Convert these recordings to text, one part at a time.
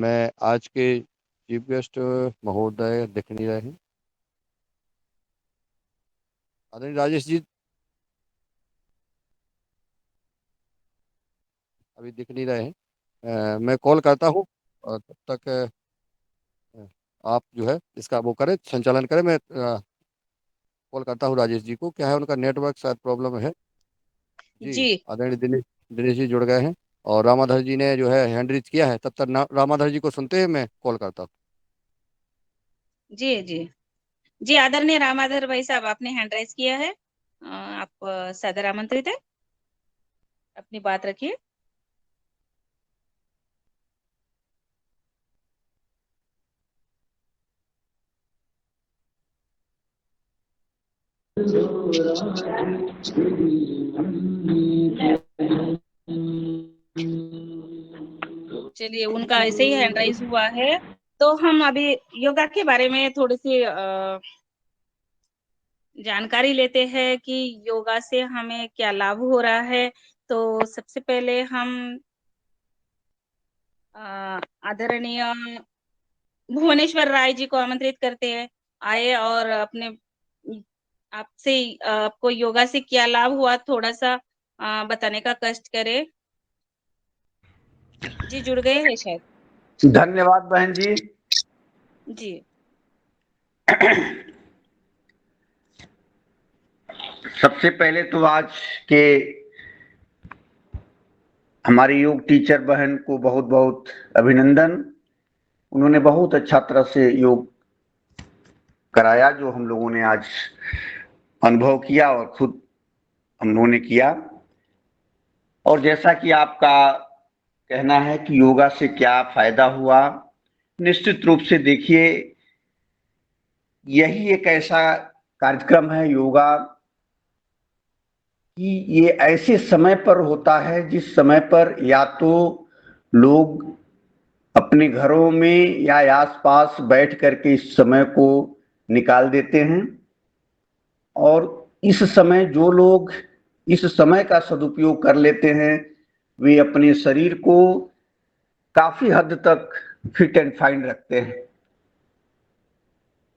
मैं आज के चीफ गेस्ट महोदय दिख नहीं रहे हैं। आदरणीय राजेश जी अभी दिख नहीं रहे हैं। मैं कॉल करता हूँ और तब तक आप जो है इसका वो करें, संचालन करें। मैं कॉल करता हूँ राजेश जी को। क्या है, उनका नेटवर्क शायद प्रॉब्लम है। जी। जी आदरणीय दिनेश दिनेश जी जुड़ गए हैं और रामाधर जी ने जो है हैंड रीच किया है। तब तक रामाधर जी को सुनते हैं, मैं कॉल करता हूँ। जी जी जी। आदरणीय रामाधर भाई साहब, आपने हैंड राइज किया है। आप सदर आमंत्रित है, अपनी बात रखिए। चलिए, उनका ऐसे ही हैंड राइज हुआ है। तो हम अभी योगा के बारे में थोड़ी सी जानकारी लेते हैं कि योगा से हमें क्या लाभ हो रहा है। तो सबसे पहले हम आदरणीय भुवनेश्वर राय जी को आमंत्रित करते हैं। आए और अपने आपसे आपको योगा से क्या लाभ हुआ, थोड़ा सा बताने का कष्ट करें। जी, जुड़ गए हैं शायद। धन्यवाद बहन जी। जी सबसे पहले तो आज के हमारी योग टीचर बहन को बहुत बहुत अभिनंदन। उन्होंने बहुत अच्छा तरह से योग कराया, जो हम लोगों ने आज अनुभव किया और खुद हम लोगों ने किया। और जैसा कि आपका कहना है कि योगा से क्या फायदा हुआ, निश्चित रूप से देखिए, यही एक ऐसा कार्यक्रम है योगा कि ये ऐसे समय पर होता है जिस समय पर या तो लोग अपने घरों में या आसपास बैठ करके इस समय को निकाल देते हैं, और इस समय जो लोग इस समय का सदुपयोग कर लेते हैं वे अपने शरीर को काफी हद तक फिट एंड फाइन रखते हैं।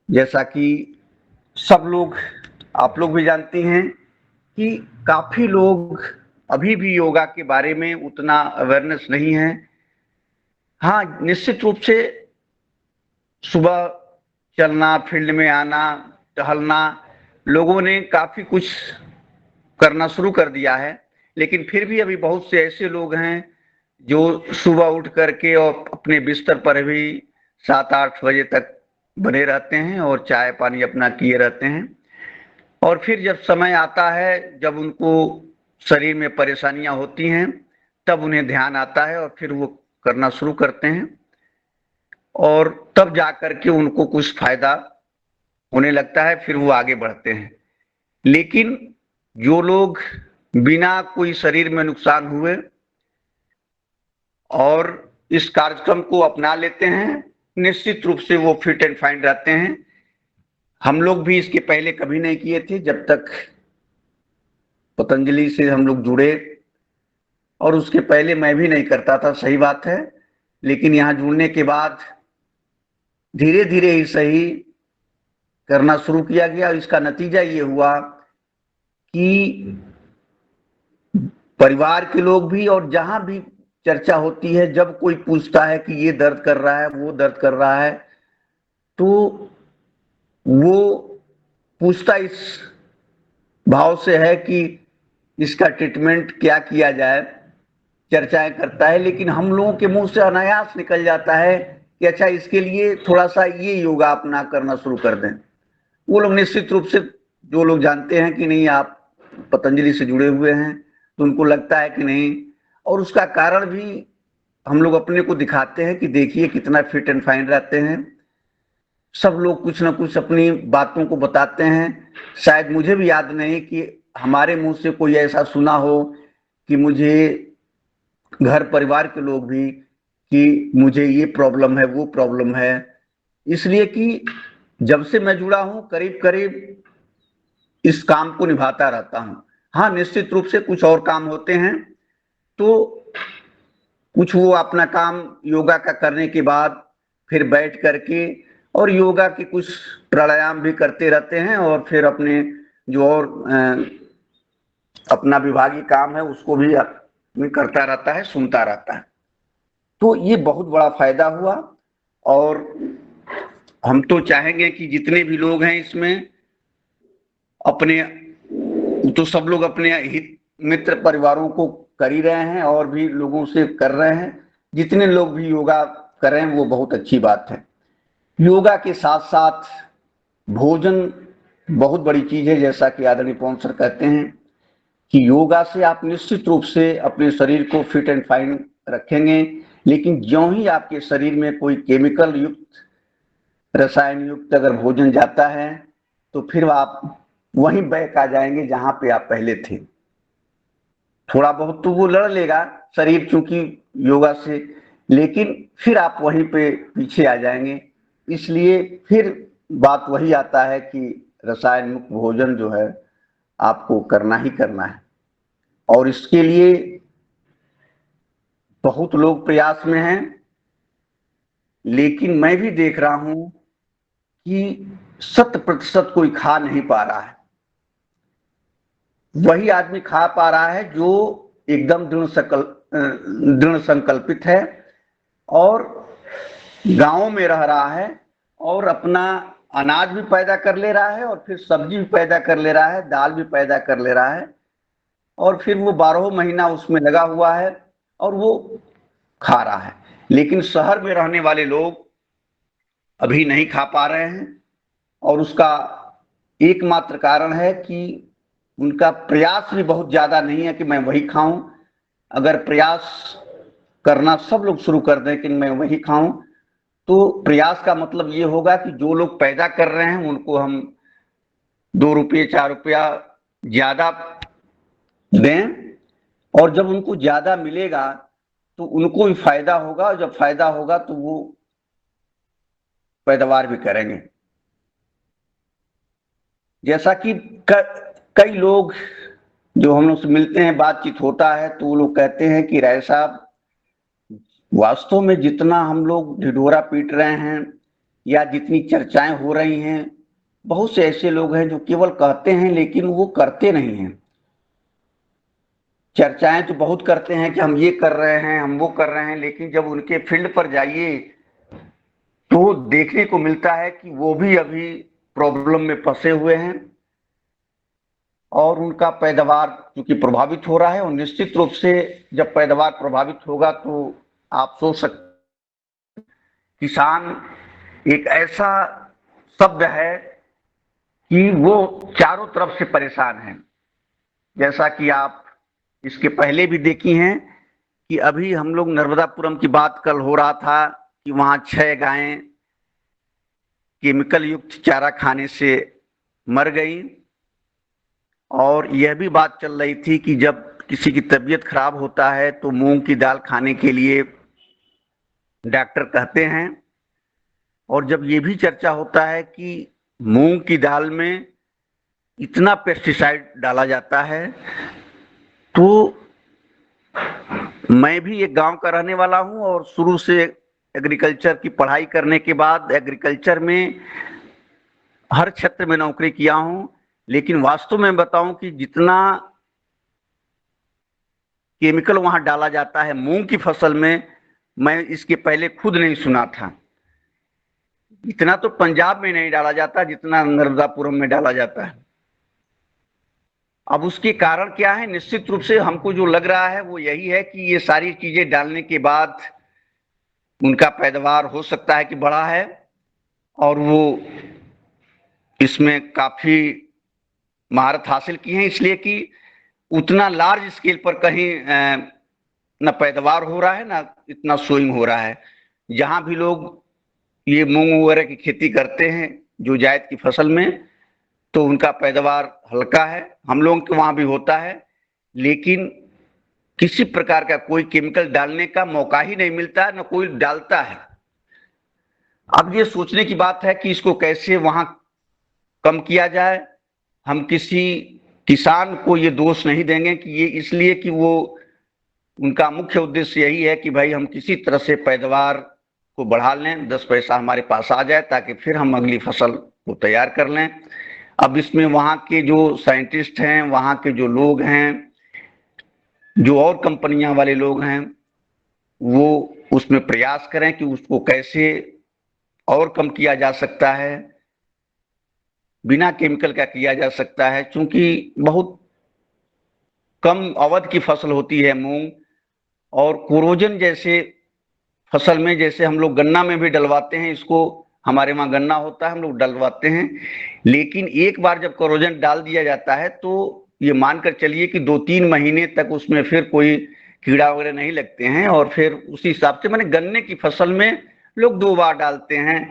जैसा कि सब लोग, आप लोग भी जानते हैं कि काफी लोग अभी भी योगा के बारे में उतना अवेयरनेस नहीं है। हाँ, निश्चित रूप से सुबह चलना, फील्ड में आना, टहलना, लोगों ने काफी कुछ करना शुरू कर दिया है, लेकिन फिर भी अभी बहुत से ऐसे लोग हैं जो सुबह उठ करके और अपने बिस्तर पर भी 7-8 बजे तक बने रहते हैं और चाय पानी अपना किए रहते हैं। और फिर जब समय आता है, जब उनको शरीर में परेशानियां होती हैं, तब उन्हें ध्यान आता है और फिर वो करना शुरू करते हैं, और तब जाकर के उनको कुछ फायदा होने लगता है, फिर वो आगे बढ़ते हैं। लेकिन जो लोग बिना कोई शरीर में नुकसान हुए और इस कार्यक्रम को अपना लेते हैं, निश्चित रूप से वो फिट एंड फाइन रहते हैं। हम लोग भी इसके पहले कभी नहीं किए थे, जब तक पतंजलि से हम लोग जुड़े, और उसके पहले मैं भी नहीं करता था, सही बात है। लेकिन यहाँ जुड़ने के बाद धीरे धीरे ही सही करना शुरू किया गया। इसका नतीजा ये हुआ कि परिवार के लोग भी, और जहां भी चर्चा होती है, जब कोई पूछता है कि ये दर्द कर रहा है, वो दर्द कर रहा है, तो वो पूछता इस भाव से है कि इसका ट्रीटमेंट क्या किया जाए, चर्चाएं करता है। लेकिन हम लोगों के मुंह से अनायास निकल जाता है कि अच्छा, इसके लिए थोड़ा सा ये योगा अपना करना शुरू कर दें। वो लोग निश्चित रूप से, जो लोग जानते हैं कि नहीं आप पतंजलि से जुड़े हुए हैं, तो उनको लगता है कि नहीं, और उसका कारण भी हम लोग अपने को दिखाते हैं कि देखिए कितना फिट एंड फाइन रहते हैं। सब लोग कुछ ना कुछ अपनी बातों को बताते हैं। शायद मुझे भी याद नहीं कि हमारे मुंह से कोई ऐसा सुना हो कि मुझे, घर परिवार के लोग भी, कि मुझे ये प्रॉब्लम है, वो प्रॉब्लम है। इसलिए कि जब से मैं जुड़ा हूं, करीब करीब इस काम को निभाता रहता हूं। हाँ, निश्चित रूप से कुछ और काम होते हैं, तो कुछ वो अपना काम योगा का करने के बाद फिर बैठ करके और योगा के कुछ प्राणायाम भी करते रहते हैं और फिर अपने जो और अपना विभागीय काम है उसको भी करता रहता है, सुनता रहता है। तो ये बहुत बड़ा फायदा हुआ और हम तो चाहेंगे कि जितने भी लोग हैं इसमें अपने, तो सब लोग अपने हित मित्र परिवारों को कर ही रहे हैं और भी लोगों से कर रहे हैं। जितने लोग भी योगा कर रहे हैं वो बहुत अच्छी बात है। योगा के साथ साथ भोजन बहुत बड़ी चीज है। जैसा कि आदरणीय पवन सर कहते हैं कि योगा से आप निश्चित रूप से अपने शरीर को फिट एंड फाइन रखेंगे, लेकिन ज्यों ही आपके शरीर में कोई केमिकल युक्त, रसायन युक्त अगर भोजन जाता है तो फिर आप वहीं बैक आ जाएंगे जहां पे आप पहले थे। थोड़ा बहुत तो वो लड़ लेगा शरीर चूंकि योगा से, लेकिन फिर आप वहीं पे पीछे आ जाएंगे। इसलिए फिर बात वही आता है कि रसायन मुक्त भोजन जो है आपको करना ही करना है और इसके लिए बहुत लोग प्रयास में हैं, लेकिन मैं भी देख रहा हूं कि 100% कोई खा नहीं पा रहा है। वही आदमी खा पा रहा है जो एकदम दृढ़ संकल्पित है और गांव में रह रहा है और अपना अनाज भी पैदा कर ले रहा है और फिर सब्जी भी पैदा कर ले रहा है, दाल भी पैदा कर ले रहा है और फिर वो 12 महीना उसमें लगा हुआ है और वो खा रहा है। लेकिन शहर में रहने वाले लोग अभी नहीं खा पा रहे हैं और उसका एकमात्र कारण है कि उनका प्रयास भी बहुत ज्यादा नहीं है कि मैं वही खाऊं। अगर प्रयास करना सब लोग शुरू कर दें कि मैं वही खाऊं, तो प्रयास का मतलब ये होगा कि जो लोग पैदा कर रहे हैं उनको हम 2 रुपये 4 रुपया ज्यादा दें और जब उनको ज्यादा मिलेगा तो उनको भी फायदा होगा और जब फायदा होगा तो वो पैदावार भी करेंगे। जैसा कि कई लोग जो हम लोग से मिलते हैं, बातचीत होता है, तो वो लोग कहते हैं कि राय साहब वास्तव में जितना हम लोग ढिढोरा पीट रहे हैं या जितनी चर्चाएं हो रही हैं, बहुत से ऐसे लोग हैं जो केवल कहते हैं लेकिन वो करते नहीं हैं। चर्चाएं तो बहुत करते हैं कि हम ये कर रहे हैं, हम वो कर रहे हैं, लेकिन जब उनके फील्ड पर जाइए तो देखने को मिलता है कि वो भी अभी प्रॉब्लम में फंसे हुए हैं और उनका पैदावार क्योंकि प्रभावित हो रहा है। और निश्चित रूप से जब पैदावार प्रभावित होगा तो आप सोच सकते, किसान एक ऐसा शब्द है कि वो चारों तरफ से परेशान है। जैसा कि आप इसके पहले भी देखी हैं कि अभी हम लोग नर्मदापुरम की बात कल हो रहा था कि वहां 6 गायें केमिकल युक्त चारा खाने से मर गई और यह भी बात चल रही थी कि जब किसी की तबीयत खराब होता है तो मूंग की दाल खाने के लिए डॉक्टर कहते हैं और जब ये भी चर्चा होता है कि मूंग की दाल में इतना पेस्टिसाइड डाला जाता है। तो मैं भी एक गांव का रहने वाला हूं और शुरू से एग्रीकल्चर की पढ़ाई करने के बाद एग्रीकल्चर में हर क्षेत्र में नौकरी किया हूं, लेकिन वास्तव में बताऊं कि जितना केमिकल वहां डाला जाता है मूंग की फसल में, मैं इसके पहले खुद नहीं सुना था। इतना तो पंजाब में नहीं डाला जाता जितना नर्मदापुरम में डाला जाता है। अब उसके कारण क्या है? निश्चित रूप से हमको जो लग रहा है वो यही है कि ये सारी चीजें डालने के बाद उनका पैदावार हो सकता है कि बढ़ा है और वो इसमें काफी महारत हासिल की है, इसलिए कि उतना लार्ज स्केल पर कहीं न पैदावार हो रहा है ना इतना सोइंग हो रहा है। जहां भी लोग ये मूंग वगैरह की खेती करते हैं जो जायद की फसल में, तो उनका पैदावार हल्का है। हम लोगों के वहां भी होता है, लेकिन किसी प्रकार का कोई केमिकल डालने का मौका ही नहीं मिलता, न कोई डालता है। अब ये सोचने की बात है कि इसको कैसे वहां कम किया जाए। हम किसी किसान को ये दोष नहीं देंगे कि ये इसलिए कि वो उनका मुख्य उद्देश्य यही है कि भाई हम किसी तरह से पैदावार को बढ़ा लें, 10 पैसा हमारे पास आ जाए ताकि फिर हम अगली फसल को तैयार कर लें। अब इसमें वहाँ के जो साइंटिस्ट हैं, वहाँ के जो लोग हैं, जो और कंपनियां वाले लोग हैं, वो उसमें प्रयास करें कि उसको कैसे और कम किया जा सकता है, बिना केमिकल का किया जा सकता है। क्योंकि बहुत कम अवधि की फसल होती है मूंग, और कोरोजन जैसे फसल में, जैसे हम लोग गन्ना में भी डलवाते हैं इसको, हमारे वहां गन्ना होता है, हम लोग डलवाते हैं, लेकिन एक बार जब कोरोजन डाल दिया जाता है तो ये मानकर चलिए कि 2-3 महीने तक उसमें फिर कोई कीड़ा वगैरह नहीं लगते हैं। और फिर उसी हिसाब से मैंने गन्ने की फसल में लोग 2 बार डालते हैं।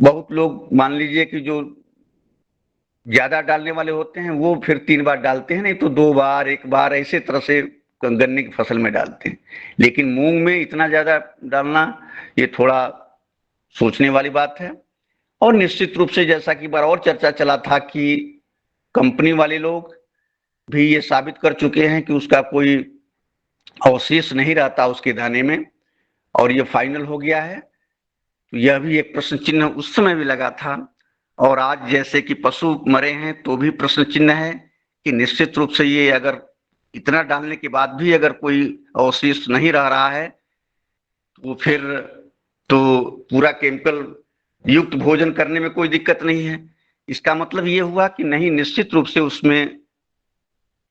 बहुत लोग मान लीजिए कि जो ज्यादा डालने वाले होते हैं वो फिर 3 बार डालते हैं, नहीं तो 2 बार, 1 बार, ऐसे तरह से गन्ने की फसल में डालते हैं। लेकिन मूंग में इतना ज्यादा डालना ये थोड़ा सोचने वाली बात है। और निश्चित रूप से जैसा कि बार और चर्चा चला था कि कंपनी वाले लोग भी ये साबित कर चुके हैं कि उसका कोई अवशेष नहीं रहता उसके दाने में, और ये फाइनल हो गया है। तो यह भी एक प्रश्न चिन्ह उस समय भी लगा था, और आज जैसे कि पशु मरे हैं तो भी प्रश्न चिन्ह है कि निश्चित रूप से ये अगर इतना डालने के बाद भी अगर कोई अवशेष नहीं रह रहा है तो फिर तो पूरा केमिकल युक्त भोजन करने में कोई दिक्कत नहीं है। इसका मतलब ये हुआ कि नहीं, निश्चित रूप से उसमें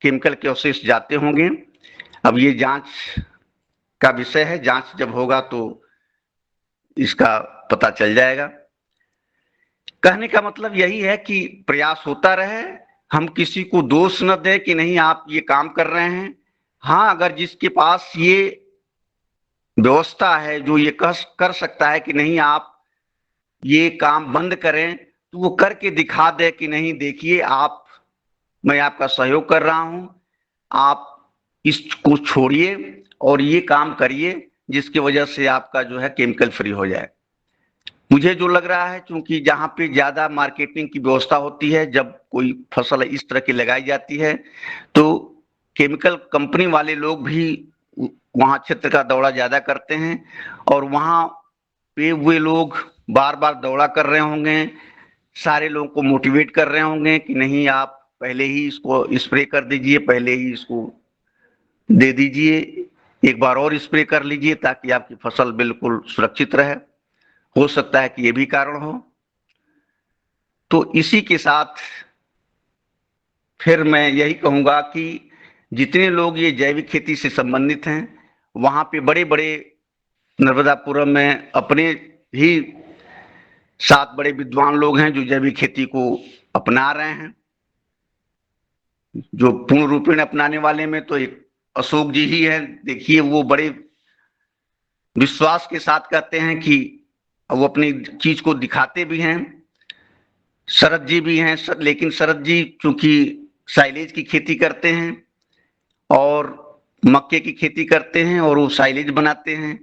केमिकल के अवशेष जाते होंगे। अब ये जांच का विषय है, जांच जब होगा तो इसका पता चल जाएगा। कहने का मतलब यही है कि प्रयास होता रहे, हम किसी को दोष न दें कि नहीं आप ये काम कर रहे हैं। हाँ, अगर जिसके पास ये व्यवस्था है, जो ये कर सकता है कि नहीं आप ये काम बंद करें, तो वो करके दिखा दे कि नहीं देखिए आप, मैं आपका सहयोग कर रहा हूं, आप इसको छोड़िए और ये काम करिए जिसकी वजह से आपका जो है केमिकल फ्री हो जाए। मुझे जो लग रहा है, क्योंकि जहां पे ज्यादा मार्केटिंग की व्यवस्था होती है, जब कोई फसल इस तरह की लगाई जाती है तो केमिकल कंपनी वाले लोग भी वहां क्षेत्र का दौरा ज्यादा करते हैं, और वहां पे वे लोग बार बार दौरा कर रहे होंगे, सारे लोगों को मोटिवेट कर रहे होंगे कि नहीं आप पहले ही इसको स्प्रे कर दीजिए, पहले ही इसको दे दीजिए, एक बार और स्प्रे कर लीजिए ताकि आपकी फसल बिल्कुल सुरक्षित रहे। हो सकता है कि ये भी कारण हो। तो इसी के साथ फिर मैं यही कहूंगा कि जितने लोग ये जैविक खेती से संबंधित हैं, वहां पे बड़े बड़े नर्मदापुरम में अपने ही 7 बड़े विद्वान लोग हैं जो जैविक खेती को अपना रहे हैं। जो पूर्ण रूपेण अपनाने वाले में तो एक अशोक जी ही है। देखिए, वो बड़े विश्वास के साथ कहते हैं कि वो अपनी चीज को दिखाते भी हैं। शरद जी भी हैं, लेकिन शरद जी चूंकि साइलेज की खेती करते हैं और मक्के की खेती करते हैं और वो साइलेज बनाते हैं,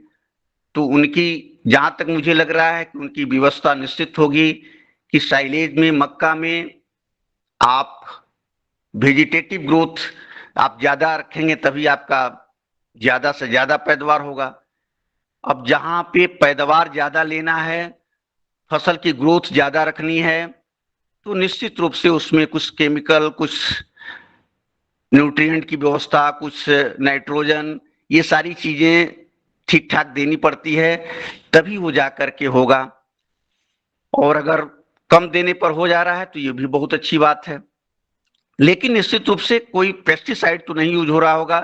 तो उनकी, जहां तक मुझे लग रहा है कि उनकी व्यवस्था निश्चित होगी कि साइलेज में, मक्का में आप वेजिटेटिव ग्रोथ आप ज्यादा रखेंगे तभी आपका ज्यादा से ज्यादा पैदावार होगा। अब जहां पे पैदावार ज्यादा लेना है, फसल की ग्रोथ ज्यादा रखनी है, तो निश्चित रूप से उसमें कुछ केमिकल, कुछ न्यूट्रिएंट की व्यवस्था, कुछ नाइट्रोजन, ये सारी चीजें ठीक ठाक देनी पड़ती है, तभी वो जा करके होगा। और अगर कम देने पर हो जा रहा है तो ये भी बहुत अच्छी बात है। लेकिन निश्चित रूप से कोई पेस्टिसाइड तो नहीं यूज हो रहा होगा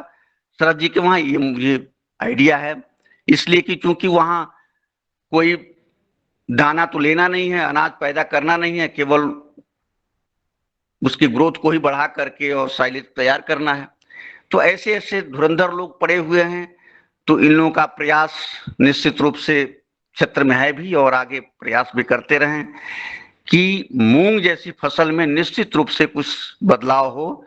शरद जी के वहां, ये मुझे आइडिया है। इसलिए कि चूंकि वहां कोई दाना तो लेना नहीं है, अनाज पैदा करना नहीं है, केवल उसकी ग्रोथ को ही बढ़ा करके और साइलेज तैयार करना है। तो ऐसे ऐसे धुरंधर लोग पड़े हुए हैं, तो इन लोगों का प्रयास निश्चित रूप से क्षेत्र में है भी, और आगे प्रयास भी करते रहें कि मूंग जैसी फसल में निश्चित रूप से कुछ बदलाव हो।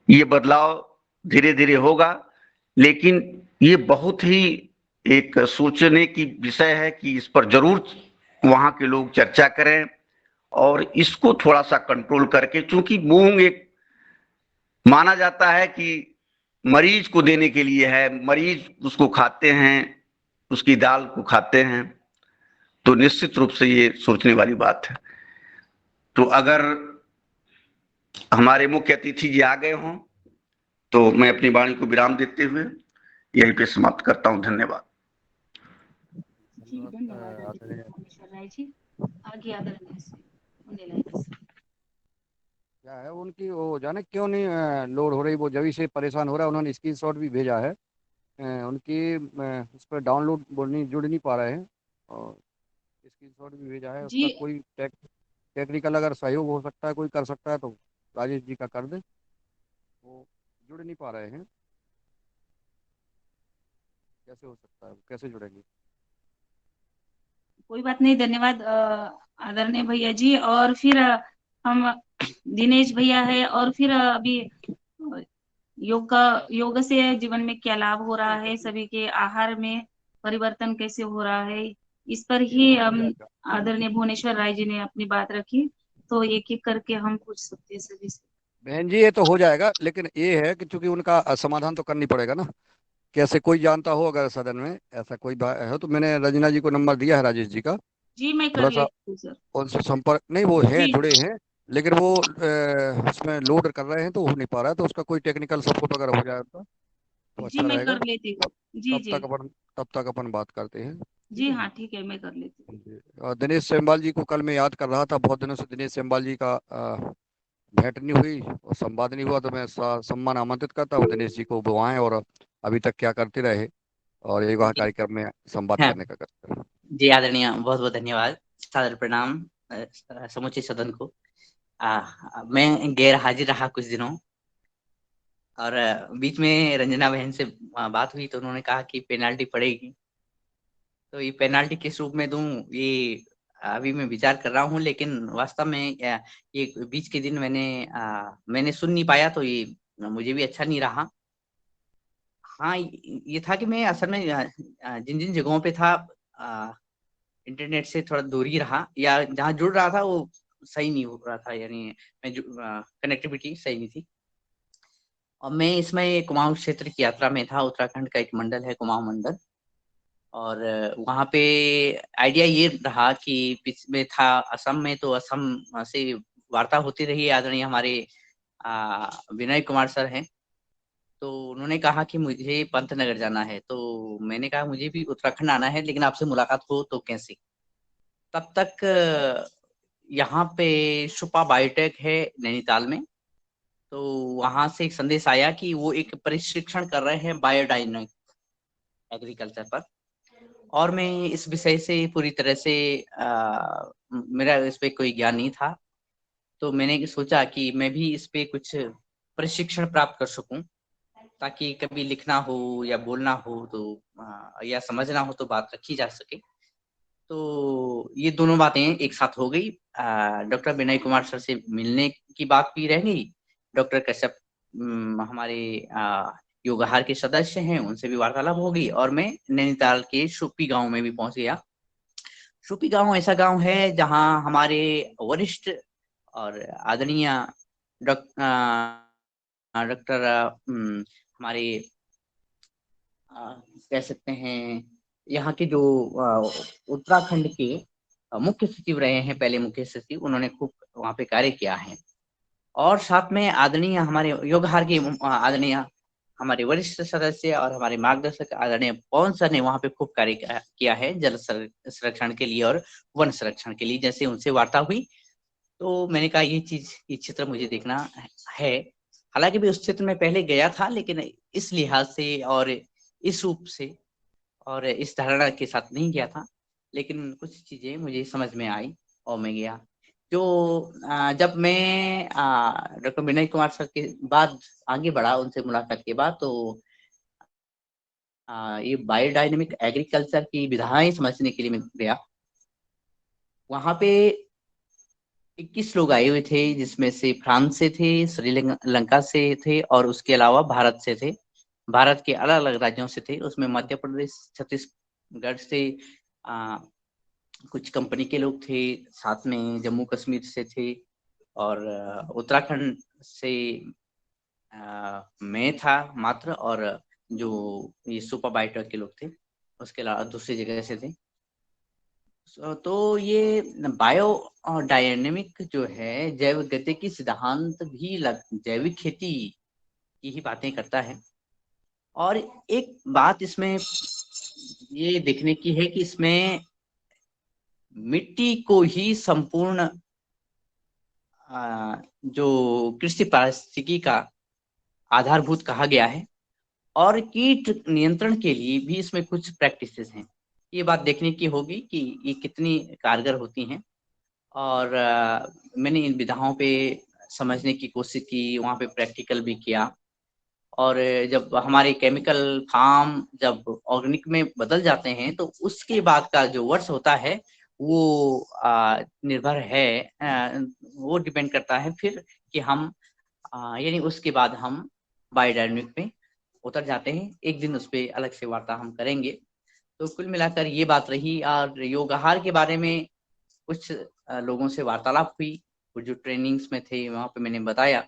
ये बदलाव धीरे धीरे होगा, लेकिन ये बहुत ही एक सोचने की विषय है कि इस पर जरूर वहां के लोग चर्चा करें और इसको थोड़ा सा कंट्रोल करके, क्योंकि मूंग एक माना जाता है कि मरीज को देने के लिए है, मरीज उसको खाते हैं, उसकी दाल को खाते हैं, तो निश्चित रूप से ये सोचने वाली बात है। तो अगर हमारे मुख्य अतिथि जी आ गए हों तो मैं अपनी वाणी को विराम देते हुए यहीं पे समाप्त करता हूं। धन्यवाद। जी धन्यवाद आदरणीय आदरणीय भुवनेश्वर राय जी। आगे आदरणीय श्री मुंडेलाल सर। क्या है उनकी, वो जाने क्यों नहीं लोड हो रही, वो जभी से परेशान हो रहा है। उन्होंने स्क्रीनशॉट भी भेजा है, उनकी उस पर डाउनलोड नहीं जुड़ नहीं पा रहे हैं, और स्क्रीनशॉट भी भेजा है। जी उसका कोई टेक्निकल अगर सहयोग हो सकता है, कोई कर सकता है तो राजेश जी का कर दे। वो जुड़ नहीं पा रहे हैं, कैसे हो सकता है, कैसे जुड़ेंगे? कोई बात नहीं, धन्यवाद आदरणीय भैया जी। और फिर हम दिनेश भैया है, और फिर अभी योग से जीवन में क्या लाभ हो रहा है, सभी के आहार में परिवर्तन कैसे हो रहा है, इस पर ये तो ही हो जाएगा आदरणीय भुवनेश्वर राय जी ने अपनी बात रखी। तो एक एक करके हम पूछ सकते हैं सभी से। बहन जी, ये तो हो जाएगा, लेकिन ये है कि चूंकि उनका समाधान तो करनी पड़ेगा ना। कैसे कोई जानता हो अगर सदन में ऐसा कोई है, तो मैंने रजना जी को नंबर दिया है राजेश जी का। जी मैं कर थोड़ा सा लेती हूँ सर। उनसे संपर्क, नहीं वो हैं, जी जुड़े हैं, लेकिन वो उसमें लोड कर रहे हैं तो हो नहीं पा रहा है। तो उसका कोई टेक्निकल सपोर्ट अगर हो जाए तो जी अच्छा मैं रहेगा। कर लेती हूँ। तब जी तब जी। तक अपन तब तक अपन बात करते हैं। ठीक जी है हाँ जी। ठीक है, मैं कर लेती हूँ। जी। और दिनेश सेमवाल जी को कल मैं याद कर रहा था, बहुत दिनों से दिनेश सेमवाल जी का भेंट नहीं हुई और संवाद नहीं हुआ, तो मैं सम्मान आमंत्रित करता हूँ दिनेश जी को, वो आए और अभी तक क्या करते रहे, और एक वहाँ जी कार्यक्रम में संवाद हाँ, करने का करते रहे। जी आदरणीय, बहुत बहुत धन्यवाद। सादर प्रणाम समूचे सदन को। मैं गैर हाजिर रहा कुछ दिनों, और बीच में रंजना बहन से बात हुई तो उन्होंने कहा कि पेनाल्टी पड़ेगी। तो ये पेनाल्टी किस रूप में दूं, ये अभी मैं विचार कर रहा हूँ। लेकिन वास्तव में ये बीच के दिन मैंने सुन नहीं पाया, तो ये मुझे भी अच्छा नहीं रहा। हाँ, ये था कि मैं असल में जिन जिन जगहों पे था, इंटरनेट से थोड़ा दूर ही रहा, या जहाँ जुड़ रहा था वो सही नहीं हो रहा था, यानी मैं कनेक्टिविटी सही नहीं थी। और मैं इसमें कुमाऊं क्षेत्र की यात्रा में था। उत्तराखंड का एक मंडल है कुमाऊं मंडल, और वहाँ पे आइडिया ये रहा कि बीच में था असम में, तो असम से वार्ता होती रही। आदरणीय हमारे विनय कुमार सर हैं, तो उन्होंने कहा कि मुझे पंतनगर जाना है। तो मैंने कहा मुझे भी उत्तराखंड आना है, लेकिन आपसे मुलाकात हो तो कैसे। तब तक यहाँ पे शुपा बायोटेक है नैनीताल में, तो वहां से एक संदेश आया कि वो एक प्रशिक्षण कर रहे हैं बायोडायनमिक एग्रीकल्चर पर। और मैं इस विषय से पूरी तरह से मेरा इस पे कोई ज्ञान नहीं था, तो मैंने सोचा कि मैं भी इस पे कुछ प्रशिक्षण प्राप्त कर सकूं, ताकि कभी लिखना हो या बोलना हो तो या समझना हो तो बात रखी जा सके। तो ये दोनों बातें एक साथ हो गई। डॉक्टर विनय कुमार सर से मिलने की बात भी रह गई। डॉक्टर कश्यप हमारे योगाहार के सदस्य हैं, उनसे भी वार्तालाप हो गई, और मैं नैनीताल के शुपी गांव में भी पहुंच गया। शुपी गांव ऐसा गांव है जहां हमारे वरिष्ठ और आदरणीय डॉक्टर हमारे कह सकते हैं यहाँ के जो उत्तराखंड के मुख्य सचिव रहे हैं, पहले मुख्य सचिव, उन्होंने खूब वहाँ पे कार्य किया है। और साथ में आदरणीय हमारे योगहार के आदरणीय हमारे वरिष्ठ सदस्य और हमारे मार्गदर्शक आदरणीय पवन सर ने वहाँ पे खूब कार्य किया है जल संरक्षण के लिए और वन संरक्षण के लिए। जैसे उनसे वार्ता हुई तो मैंने कहा ये चित्र मुझे देखना है। हालांकि भी उस क्षेत्र में पहले गया था, लेकिन इस लिहाज से और इस रूप से और इस धारणा के साथ नहीं गया था। लेकिन कुछ चीजें मुझे समझ में आई और मैं गया। जो जब मैं डॉक्टर विनय कुमार सर के बाद आगे बढ़ा, उनसे मुलाकात के बाद, तो ये बायोडायनेमिक एग्रीकल्चर की विधाएं समझने के लिए मैं गया। वहां पे 21 लोग आए हुए थे, जिसमें से फ्रांस से थे, श्रीलंका से थे, और उसके अलावा भारत से थे। भारत के अलग अलग राज्यों से थे, उसमें मध्य प्रदेश, छत्तीसगढ़ से कुछ कंपनी के लोग थे, साथ में जम्मू कश्मीर से थे, और उत्तराखंड से मैं था मात्र, और जो ये सुपरबाइटर के लोग थे, उसके अलावा दूसरी जगह से थे। तो ये बायो डायनेमिक जो है, जैव गतिकी सिद्धांत भी जैविक खेती की ही बातें करता है। और एक बात इसमें ये देखने की है कि इसमें मिट्टी को ही संपूर्ण जो कृषि पारिस्थितिकी का आधारभूत कहा गया है, और कीट नियंत्रण के लिए भी इसमें कुछ प्रैक्टिसेस हैं। ये बात देखने की होगी कि ये कितनी कारगर होती हैं। और मैंने इन विधाओं पे समझने की कोशिश की, वहाँ पे प्रैक्टिकल भी किया। और जब हमारे केमिकल फार्म जब ऑर्गेनिक में बदल जाते हैं, तो उसके बाद का जो वर्ष होता है वो निर्भर है, वो डिपेंड करता है फिर कि हम यानी उसके बाद हम बायोडायनेमिक में उतर जाते हैं। एक दिन उस पर अलग से वार्ता हम करेंगे। तो कुल मिलाकर ये बात रही। और योगाहार के बारे में कुछ लोगों से वार्तालाप हुई, वो जो ट्रेनिंग्स में थे वहाँ पे मैंने बताया।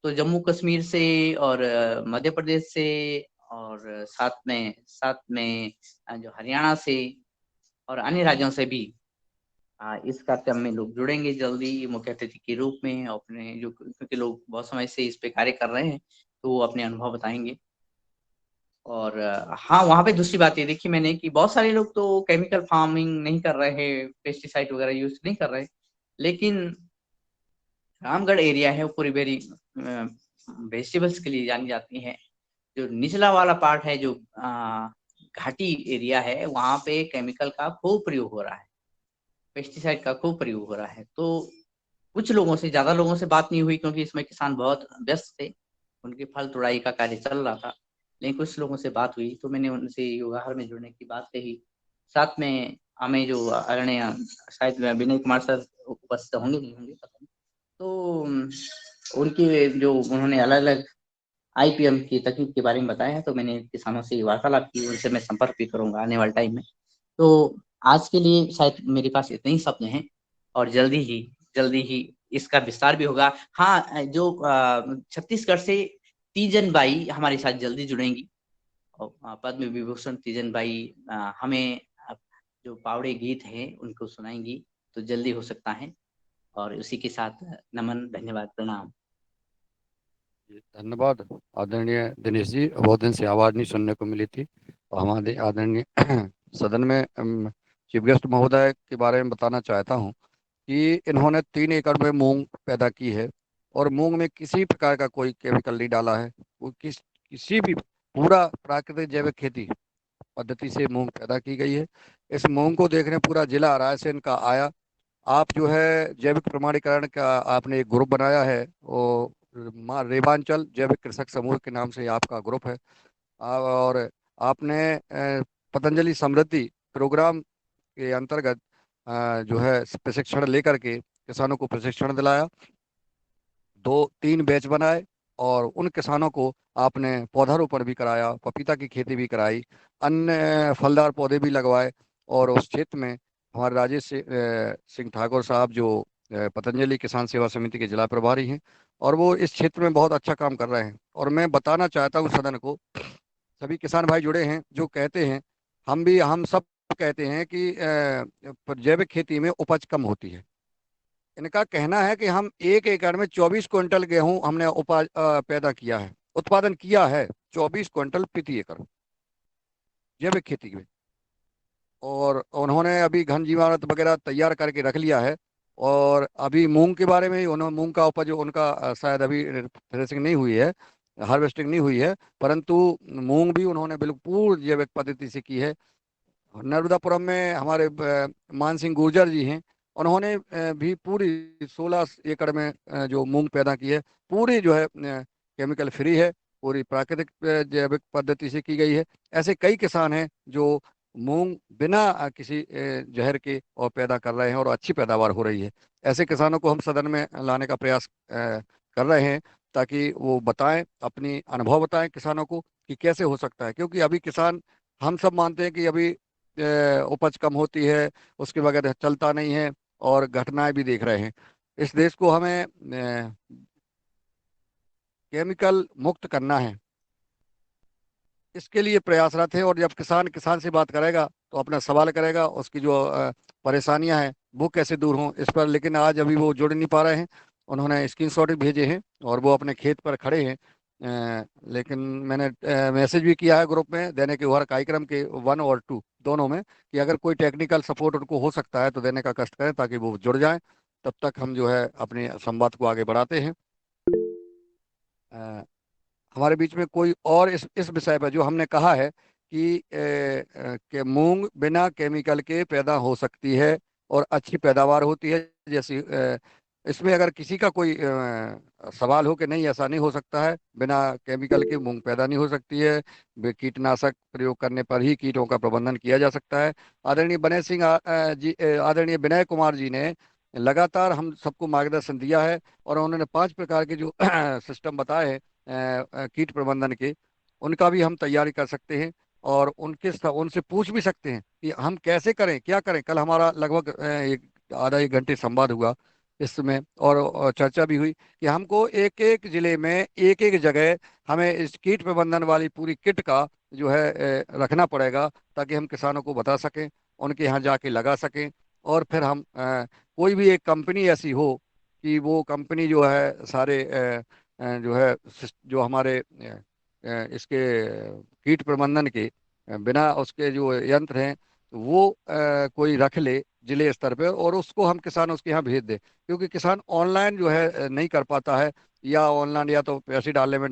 तो जम्मू कश्मीर से और मध्य प्रदेश से, और साथ में जो हरियाणा से और अन्य राज्यों से भी इस कार्यक्रम में लोग जुड़ेंगे जल्दी मुख्य अतिथि के रूप में। अपने जो, क्योंकि लोग बहुत समय से इस पे कार्य कर रहे हैं, तो वो अपने अनुभव बताएंगे। और हाँ, वहाँ पे दूसरी बात ये देखी मैंने कि बहुत सारे लोग तो केमिकल फार्मिंग नहीं कर रहे हैं, पेस्टिसाइड वगैरह यूज नहीं कर रहे, लेकिन रामगढ़ एरिया है वो पूरी वेरी वेजिटेबल्स के लिए जानी जाती है। जो निचला वाला पार्ट है, जो घाटी एरिया है, वहाँ पे केमिकल का खूब प्रयोग हो रहा है, पेस्टिसाइड का खूब प्रयोग हो रहा है। तो कुछ लोगों से, ज्यादा लोगों से बात नहीं हुई, क्योंकि इसमें किसान बहुत व्यस्त थे, उनके फल तुड़ाई का कार्य चल रहा था। लेकिन कुछ लोगों से बात हुई, तो मैंने उनसे योगाहार में जुड़ने की बात कही। साथ में हमें जो आदरणीय शायद विनय कुमार सर उपस्थित होंगे, नहीं होंगे पता नहीं, तो उनकी जो उन्होंने अलग अलग आईपीएम की तकनीक के बारे में बताया है, तो मैंने किसानों से वार्तालाप की, उनसे मैं संपर्क भी करूंगा आने वाले टाइम में। तो आज के लिए शायद मेरे पास इतने ही शब्द हैं, और जल्दी ही इसका विस्तार भी होगा। हाँ, जो छत्तीसगढ़ से तीजन बाई हमारे साथ जल्दी जुड़ेंगी, और पद्म विभूषण तीजन बाई हमें जो पावड़े गीत हैं उनको सुनाएंगी, तो जल्दी हो सकता है। और उसी के साथ नमन, धन्यवाद, प्रणाम। धन्यवाद आदरणीय दिनेश जी। बहुत दिन से आवाज़ नहीं सुनने को मिली थी। और हमारे आदरणीय सदन में चीफ गेस्ट महोदय के बारे में बताना चाहता हूँ कि इन्होंने 3 एकड़ में मूंग पैदा की है, और मूंग में किसी प्रकार का कोई केमिकल नहीं डाला है। वो किसी भी पूरा प्राकृतिक जैविक खेती पद्धति से मूंग पैदा की गई है। इस मूंग को देखने पूरा जिला रायसेन का आया। आप जो है जैविक प्रमाणीकरण का आपने एक ग्रुप बनाया है, वो माँ रेवांचल जैविक कृषक समूह के नाम से आपका ग्रुप है। और आपने पतंजलि समृद्धि प्रोग्राम के अंतर्गत जो है प्रशिक्षण लेकर के किसानों को प्रशिक्षण दिलाया, 2-3 बैच बनाए, और उन किसानों को आपने पौधारोपण भी कराया, पपीता की खेती भी कराई, अन्य फलदार पौधे भी लगवाए। और उस क्षेत्र में हमारे राजेश सिंह ठाकुर साहब जो पतंजलि किसान सेवा समिति के जिला प्रभारी हैं, और वो इस क्षेत्र में बहुत अच्छा काम कर रहे हैं। और मैं बताना चाहता हूँ सदन को, सभी किसान भाई जुड़े हैं जो कहते हैं, हम सब कहते हैं कि जैविक खेती में उपज कम होती है। इनका कहना है कि हम 1 एकड़ में 24 क्विंटल गेहूं हमने पैदा किया है, उत्पादन किया है 24 क्विंटल प्रति एकड़ जैविक खेती में। और उन्होंने अभी घन जीवामृत वगैरह तैयार करके रख लिया है। और अभी मूंग के बारे में ही उन्होंने, मूंग का उपज उनका शायद अभी थ्रेसिंग नहीं हुई है, हार्वेस्टिंग नहीं हुई है, परंतु मूंग भी उन्होंने बिल्कुल पूर्ण जैविक पद्धति से की है। नर्मदापुरम में हमारे मान सिंह गुर्जर जी हैं, उन्होंने भी पूरी 16 एकड़ में जो मूंग पैदा की है, पूरी जो है केमिकल फ्री है, पूरी प्राकृतिक जैविक पद्धति से की गई है। ऐसे कई किसान हैं जो मूंग बिना किसी जहर के और पैदा कर रहे हैं, और अच्छी पैदावार हो रही है। ऐसे किसानों को हम सदन में लाने का प्रयास कर रहे हैं, ताकि वो बताएं, अपनी अनुभव बताएं किसानों को कि कैसे हो सकता है। क्योंकि अभी किसान, हम सब मानते हैं कि अभी उपज कम होती है, उसके बगैर चलता नहीं है, और घटनाएं भी देख रहे हैं। इस देश को हमें केमिकल मुक्त करना है, इसके लिए प्रयासरत है। और जब किसान किसान से बात करेगा तो अपना सवाल करेगा, उसकी जो परेशानियां हैं वो कैसे दूर हों इस पर, लेकिन आज अभी वो जुड़ नहीं पा रहे हैं। उन्होंने स्क्रीनशॉट भेजे हैं और वो अपने खेत पर खड़े हैं। लेकिन मैंने मैसेज भी किया है ग्रुप में दैनिक व्यवहार कार्यक्रम के 1 और 2 दोनों में, कि अगर कोई टेक्निकल सपोर्ट उनको हो सकता है तो देने का कष्ट करें ताकि वो जुड़ जाएं। तब तक हम जो है अपने संवाद को आगे बढ़ाते हैं। हमारे बीच में कोई और इस विषय पर जो हमने कहा है कि कि मूंग बिना केमिकल के पैदा हो सकती है और अच्छी पैदावार होती है, जैसी इसमें अगर किसी का कोई सवाल हो कि नहीं ऐसा नहीं हो सकता है, बिना केमिकल के मूंग पैदा नहीं हो सकती है, कीटनाशक प्रयोग करने पर ही कीटों का प्रबंधन किया जा सकता है। आदरणीय विनय सिंह आदरणीय विनय कुमार जी ने लगातार हम सबको मार्गदर्शन दिया है और उन्होंने 5 प्रकार के जो सिस्टम बताए हैं कीट प्रबंधन के, उनका भी हम तैयारी कर सकते हैं और उनसे पूछ भी सकते हैं कि हम कैसे करें, क्या करें। कल हमारा लगभग आधा 1 घंटे संवाद हुआ इसमें, और चर्चा भी हुई कि हमको एक एक जिले में एक एक जगह हमें इस कीट प्रबंधन वाली पूरी किट का जो है रखना पड़ेगा, ताकि हम किसानों को बता सकें, उनके यहाँ जाके लगा सकें। और फिर हम कोई भी एक कंपनी ऐसी हो कि वो कंपनी जो है सारे जो है जो हमारे इसके कीट प्रबंधन के बिना उसके जो यंत्र हैं वो कोई रख ले जिले स्तर पे, और उसको हम किसान उसके यहाँ भेज दे, क्योंकि किसान ऑनलाइन जो है नहीं कर पाता है, या ऑनलाइन या तो पैसे डालने में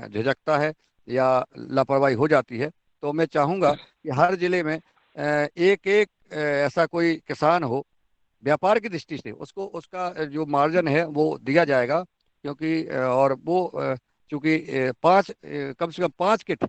झिझकता है या लापरवाही हो जाती है। तो मैं चाहूंगा कि हर जिले में एक एक ऐसा कोई किसान हो, व्यापार की दृष्टि से उसको उसका जो मार्जिन है वो दिया जाएगा, क्योंकि और वो चूंकि कम से कम 5 किट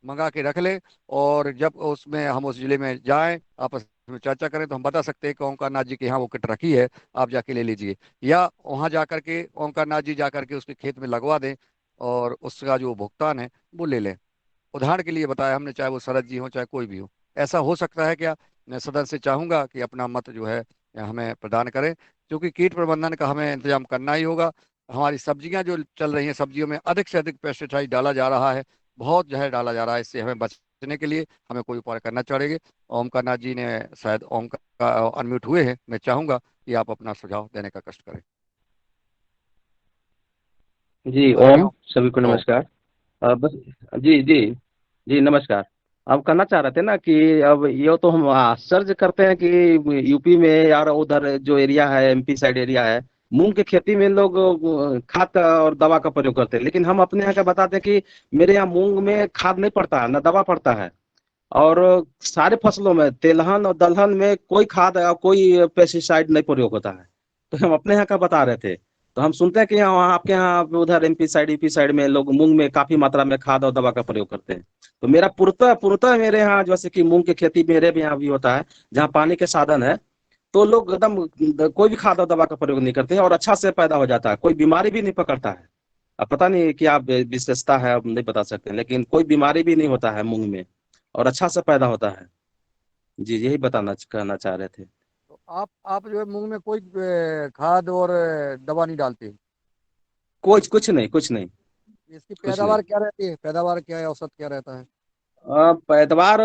मंगा के रख ले, और जब उसमें हम उस जिले में जाएं आपस में चर्चा करें तो हम बता सकते हैं कि ओंकार नाथ जी के यहाँ वो किट रखी है, आप जाके ले लीजिए, या वहां जा करके ओंकार नाथ जी जा करके उसके खेत में लगवा दें और उसका जो भुगतान है वो ले लें। उदाहरण के लिए बताया हमने, चाहे वो शरद जी हो चाहे कोई भी हो। ऐसा हो सकता है क्या? मैं सदन से चाहूंगा कि अपना मत जो है हमें प्रदान करें, क्योंकि कीट प्रबंधन का हमें इंतजाम करना ही होगा। हमारी सब्जियां जो चल रही हैं, सब्जियों में अधिक से अधिक पेस्टिसाइड डाला जा रहा है, बहुत जहर डाला जा रहा है। इससे हमें बचने के लिए हमें कोई उपाय करना चाहिए। ओमकार नाथ जी ने शायद ओम का अनम्यूट हुए हैं, मैं चाहूंगा कि आप अपना सुझाव देने का कष्ट करें। जी आदरणीय ओम, सभी को ओम। नमस्कार। बस जी जी जी नमस्कार। अब कहना चाह रहे थे ना कि अब ये तो हम आश्चर्य करते हैं कि यूपी में यार उधर जो एरिया है, एमपी साइड एरिया है, मूंग की खेती में लोग खाद का और दवा का प्रयोग करते हैं, लेकिन हम अपने यहाँ का बताते हैं कि मेरे यहाँ मूंग में खाद नहीं पड़ता है, ना दवा पड़ता है। और सारे फसलों में तेलहन और दलहन में कोई खाद या कोई पेस्टिसाइड नहीं प्रयोग होता है। तो हम अपने यहाँ का बता रहे थे। तो हम सुनते हैं कि यहाँ आपके यहाँ उधर एमपी साइड यूपी साइड में लोग मूंग में काफी मात्रा में खाद और दवा का प्रयोग करते हैं। तो मेरा पूर्णतः पूर्णतः मेरे यहाँ जैसे कि मूंग की खेती मेरे भी यहाँ भी होता है, जहाँ पानी के साधन है, तो लोग एकदम कोई भी खाद और दवा का प्रयोग नहीं करते हैं और अच्छा से पैदा हो जाता है, कोई बीमारी भी नहीं पकड़ता है। अब पता नहीं क्या विशेषता है, अब नहीं बता सकते, लेकिन कोई बीमारी भी नहीं होता है मूंग में और अच्छा से पैदा होता है। जी यही बताना कहना चाह रहे थे। तो आप जो है मूंग में कोई खाद और दवा नहीं डालते? कुछ कुछ नहीं, कुछ नहीं, इसकी कुछ नहीं। पैदावार क्या रहती है, पैदावार क्या है, औसत क्या रहता है? पैदावार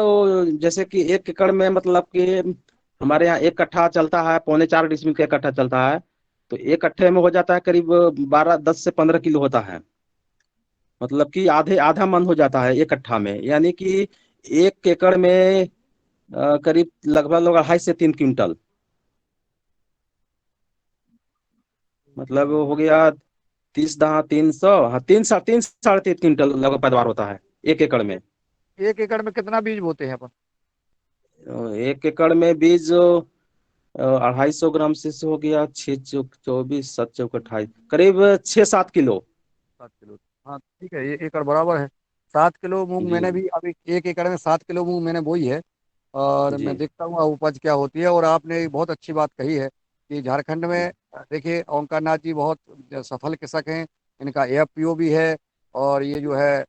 जैसे कि 1 एकड़ में मतलब कि हमारे यहाँ 1 कट्ठा चलता है, 4.25 डिसमिल का 1 कट्ठा चलता है। तो 1 कट्ठे में हो जाता है करीब 10 से 15 किलो होता है। मतलब कि आधे आधा मन हो जाता है 1 कट्ठा में, यानी कि 1 एकड़ में करीब लगभग लोग 2.5 से 3 क्विंटल, मतलब हो गया 30 दहा 300, हाँ 3 साढ़े 3 क्विंटल लगभग पैदावार होता है 1 एकड़ में। 1 एकड़ में कितना बीज बोते हैं अपन? 1 एकड़ में बीज 250 ग्राम से हो गया 6 चौक 24 7 चौक 28, करीब 6-7 किलो। 7 किलो। हाँ ठीक है, ये एकड़ बराबर है। 7 किलो मूंग जी मैंने भी अभी 1 एकड़ में 7 किलो मूंग मैंने बोई है, और मैं जी देखता हूँ उपज क्या होती है। और आपने एक बहुत अच्छी बात कही है कि झारखंड जी में देखिए ओंकार नाथ जी बहुत सफल कृषक हैं, इनका एफपीओ भी है, और ये जो है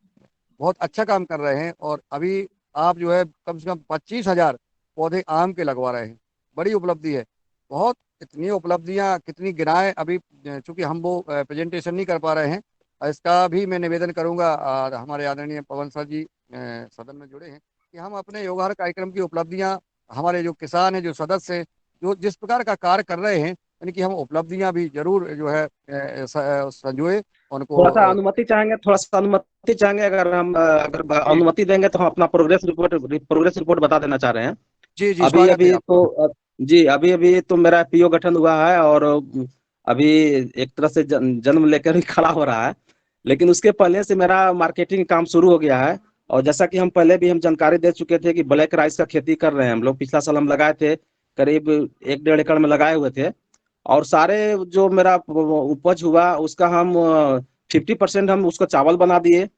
बहुत अच्छा काम कर रहे हैं। और अभी आप जो है कम से कम 25,000 पौधे आम के लगवा रहे हैं, बड़ी उपलब्धि है। बहुत इतनी उपलब्धियां कितनी गिनाएं अभी, चूंकि हम वो प्रेजेंटेशन नहीं कर पा रहे हैं, इसका भी मैं निवेदन करूंगा, और हमारे आदरणीय पवन सर जी सदन में जुड़े हैं, कि हम अपने योगाहार कार्यक्रम की उपलब्धियां, हमारे जो किसान हैं, जो सदस्य हैं, जो जिस प्रकार का कार्य कर रहे हैं, यानी कि हम उपलब्धियां भी जरूर जो है संजोए उनको। थोड़ा सा अनुमति चाहेंगे, थोड़ा सा अनुमति चाहेंगे, अगर हम अगर जी अनुमति देंगे तो हम अपना प्रोग्रेस रिपोर्ट बता देना चाह रहे हैं। जी जी, अभी स्वागत है अभी आपका। तो जी, अभी अभी तो मेरा पीओ गठन हुआ है, और अभी एक तरह से जन्म लेकर ही खड़ा हो रहा है। लेकिन उसके पहले से मेरा मार्केटिंग काम शुरू हो गया है। और जैसा कि हम पहले भी हम जानकारी दे चुके थे कि ब्लैक राइस का खेती कर रहे हैं हम लोग। पिछला साल हम लगाए थे, करीब 1-1.5 एकड़ में लगाए हुए थे। और सारे जो मेरा उपज हुआ उसका हम 50% हम उसको चावल बना दिए,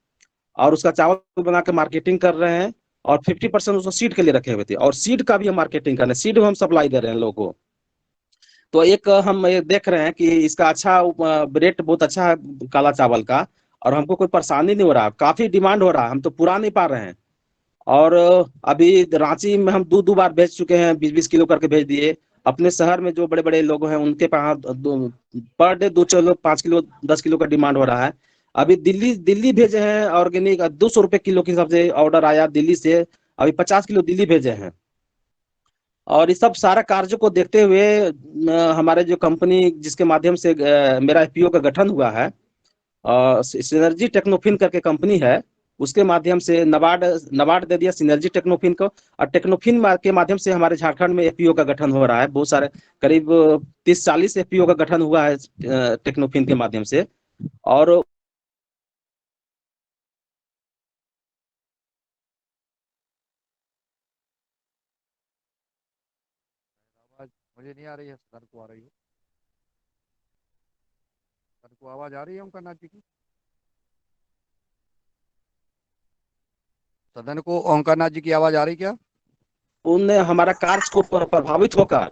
और उसका चावल बना के मार्केटिंग कर रहे हैं। और 50% उसको सीड के लिए रखे हुए थे, और सीड का भी हम मार्केटिंग कर रहे हैं, सीड भी हम सप्लाई दे रहे हैं लोगों को। तो एक हम ये देख रहे हैं कि इसका अच्छा रेट बहुत अच्छा है काला चावल का, और हमको कोई परेशानी नहीं हो रहा, काफी डिमांड हो रहा है, हम तो पूरा नहीं पा रहे हैं। और अभी रांची में हम दो दो बार भेज चुके हैं, 20-20 किलो करके भेज दिए। अपने शहर में जो बड़े बड़े लोग हैं उनके पास per day 2 kilo 5 kilo 10 kilo का डिमांड हो रहा है। अभी दिल्ली दिल्ली भेजे हैं ऑर्गेनिक, 200 रुपए किलो के हिसाब से ऑर्डर आया दिल्ली से। अभी 50 किलो दिल्ली भेजे हैं। और इस सब सारा कार्य को देखते हुए हमारे जो कंपनी जिसके माध्यम से मेरा एफपीओ का गठन हुआ है, सिनर्जी टेक्नोफिन करके कंपनी है, उसके माध्यम से नबार्ड नबार्ड दे दिया सिनर्जी टेक्नोफिन को। और टेक्नोफिन के माध्यम से हमारे झारखंड में एफपीओ का गठन हो रहा है। बहुत सारे करीब 30-40 एफपीओ का गठन हुआ है टेक्नोफिन के माध्यम से। और आवाज मुझे नहीं आ रही है, सर को आ रही है? सर को आवाज आ रही है ओमकार नाथ जी की? सदन को ओमकार नाथ जी की आवाज आ रही क्या? उन हमारा कार्य को प्रभावित होकर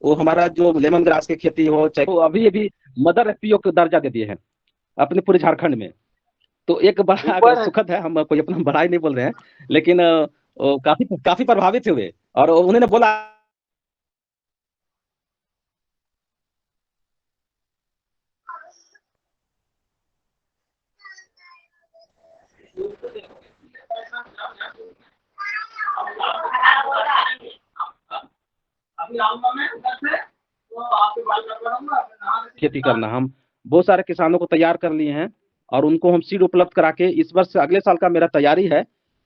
वो हमारा जो लेमन ग्रास की खेती हो, चाहे वो अभी अभी मदर एफपीओ को दर्जा दे दिए हैं अपने पूरे झारखंड में। तो एक बड़ा ऊपर सुखद है, हम कोई अपना बड़ाई नहीं बोल रहे हैं, लेकिन वो काफी काफी प्रभावित हुए। और उन्होंने बोला खेती करना। हम बहुत सारे किसानों को तैयार कर लिए हैं, और उनको हम सीड उपलब्ध करा के इस वर्ष अगले साल का मेरा तैयारी है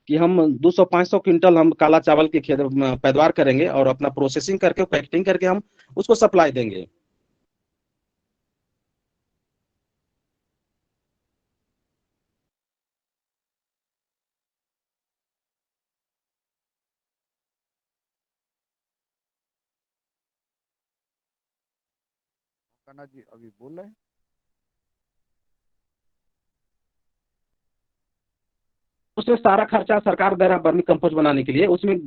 कि हम 200-500 क्विंटल हम काला चावल की पैदावार करेंगे, और अपना प्रोसेसिंग करके पैकेटिंग करके हम उसको सप्लाई देंगे। ओमकार नाथ जी अभी बोल रहे हैं? उसमें सारा खर्चा सरकार दे रहा है वर्मी कंपोस्ट बनाने के लिए। उसमें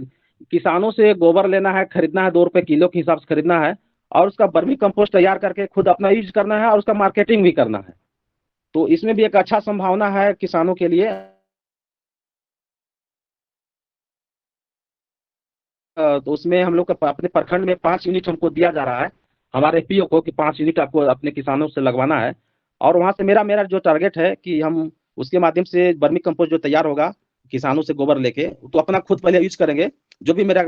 किसानों से गोबर लेना है, खरीदना है, 2 रुपए किलो के हिसाब से खरीदना है, और उसका वर्मी कंपोस्ट तैयार करके खुद अपना यूज करना है, और उसका मार्केटिंग भी करना है। तो इसमें भी एक अच्छा संभावना है किसानों के लिए। तो उसमें हम लोग का अपने प्रखंड में 5 यूनिट हमको दिया जा रहा है, हमारे पीओ को, कि 5 यूनिट आपको अपने किसानों से लगवाना है। और वहां से मेरा मेरा जो टारगेट है कि हम उसके माध्यम से वर्मी कंपोस्ट जो तैयार होगा किसानों से गोबर लेके, तो अपना खुद पहले यूज करेंगे। जो भी मेरा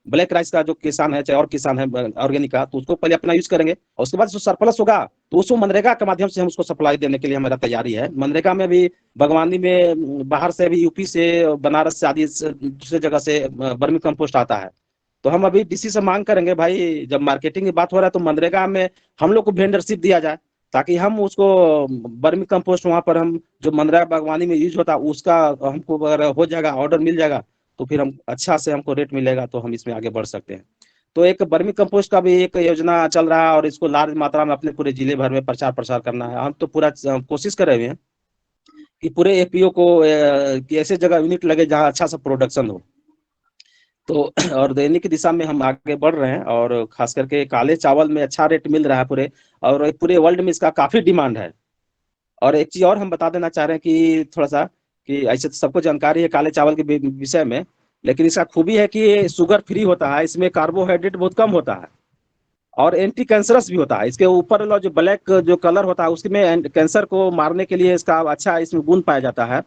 ब्लैक राइस का जो किसान है, चाहे और किसान है ऑर्गेनिक का, तो उसको पहले अपना यूज करेंगे। और उसके बाद जो सरप्लस होगा तो उसको मनरेगा के माध्यम से हम उसको सप्लाई देने के लिए हमारा तैयारी है। मनरेगा में भी बागवानी में बाहर से भी, यूपी से, बनारस से आदि दूसरे जगह से वर्मी कंपोस्ट आता है। तो हम अभी डीसी से मांग करेंगे, भाई जब मार्केटिंग की बात हो रहा है तो मनरेगा में हम लोग को वेंडरशिप दिया जाए, ताकि हम उसको वर्मी कंपोस्ट वहां पर हम जो मनरेगा बागवानी में यूज होता है उसका हमको अगर हो जाएगा, ऑर्डर मिल जाएगा, तो फिर हम अच्छा से हमको रेट मिलेगा, तो हम इसमें आगे बढ़ सकते हैं। तो एक वर्मी कंपोस्ट का भी एक योजना चल रहा है, और इसको लार्ज मात्रा में अपने पूरे जिले भर में प्रचार प्रसार करना है। हम तो पूरा कोशिश कर रहे हैं कि पूरे एपीओ को कि ऐसे जगह यूनिट लगे जहाँ अच्छा सा प्रोडक्शन हो। तो और देने की दिशा में हम आगे बढ़ रहे हैं, और खास करके काले चावल में अच्छा रेट मिल रहा है पूरे, और पूरे वर्ल्ड में इसका काफी डिमांड है। और एक चीज और हम बता देना चाह रहे हैं कि थोड़ा सा, कि ऐसे तो सबको जानकारी है काले चावल के विषय में, लेकिन इसका खूबी है कि ये शुगर फ्री होता है, इसमें कार्बोहाइड्रेट बहुत कम होता है, और एंटी कैंसरस भी होता है। इसके ऊपर वाला जो ब्लैक जो कलर होता है उसमें कैंसर को मारने के लिए इसका अच्छा इसमें गुण पाया जाता है।